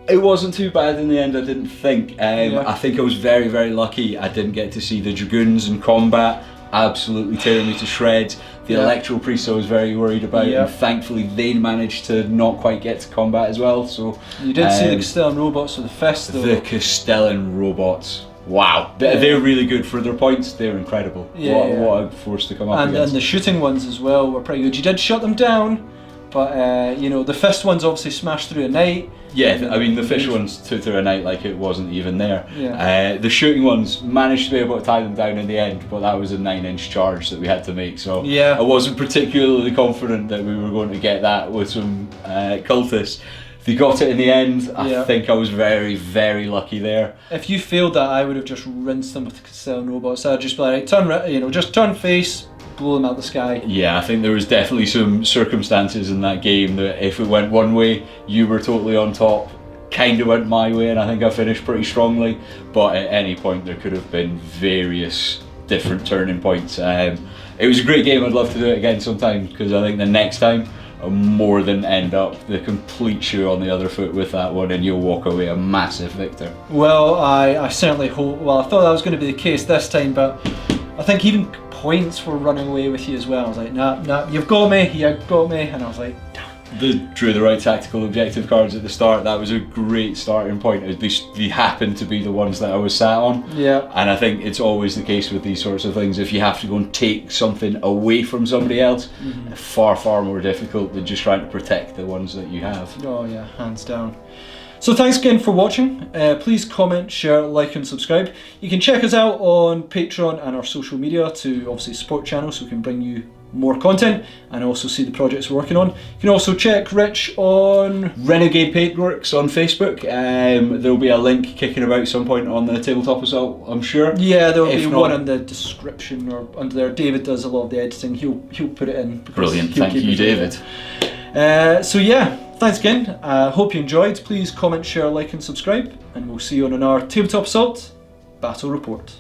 it wasn't too bad in the end, I didn't think. I think I was very, very lucky I didn't get to see the Dragoons in combat absolutely tearing me to shreds. The Electoral Priests I was very worried about, and thankfully they managed to not quite get to combat as well. So you did see the Castellan robots with the fist though. The Castellan robots. Wow, they're really good for their points. They're incredible. What a force to come up against. And the shooting ones as well were pretty good. You did shut them down, but you know, the fist ones obviously smashed through a knight. Yeah, I mean the fish ones took through a knight like it wasn't even there. The shooting ones managed to be able to tie them down in the end, but that was a 9-inch charge that we had to make. So I wasn't particularly confident that we were going to get that with some cultists. They got it in the end. I think I was very, very lucky there. If you failed that, I would have just rinsed them with the Castellan robots. I'd just be like, just turn face, blow them out the sky. Yeah, I think there was definitely some circumstances in that game that if it went one way, you were totally on top. Kind of went my way, and I think I finished pretty strongly. But at any point, there could have been various different turning points. It was a great game. I'd love to do it again sometime, because I think the next time I'll more than end up the complete shoe on the other foot with that one, and you'll walk away a massive victor. Well, I certainly hope. Well, I thought that was going to be the case this time, but I think even points were running away with you as well. I was like, nah, you've got me, and I was like, damn. They drew the right tactical objective cards at the start. That was a great starting point. They happened to be the ones that I was sat on. Yeah. And I think it's always the case with these sorts of things. If you have to go and take something away from somebody else, far, far more difficult than just trying to protect the ones that you have. Oh yeah, hands down. So thanks again for watching. Please comment, share, like and subscribe. You can check us out on Patreon and our social media to obviously support the channel so we can bring you more content and also see the projects we're working on. You can also check Rich on Renegade Paintworks on Facebook. There'll be a link kicking about some point on the Tabletop Assault, I'm sure. Yeah, there'll be one in the description or under there. David does a lot of the editing. He'll put it in. Brilliant, thank you, David. So yeah, thanks again. Hope you enjoyed. Please comment, share, like and subscribe, and we'll see you on our Tabletop Assault Battle Report.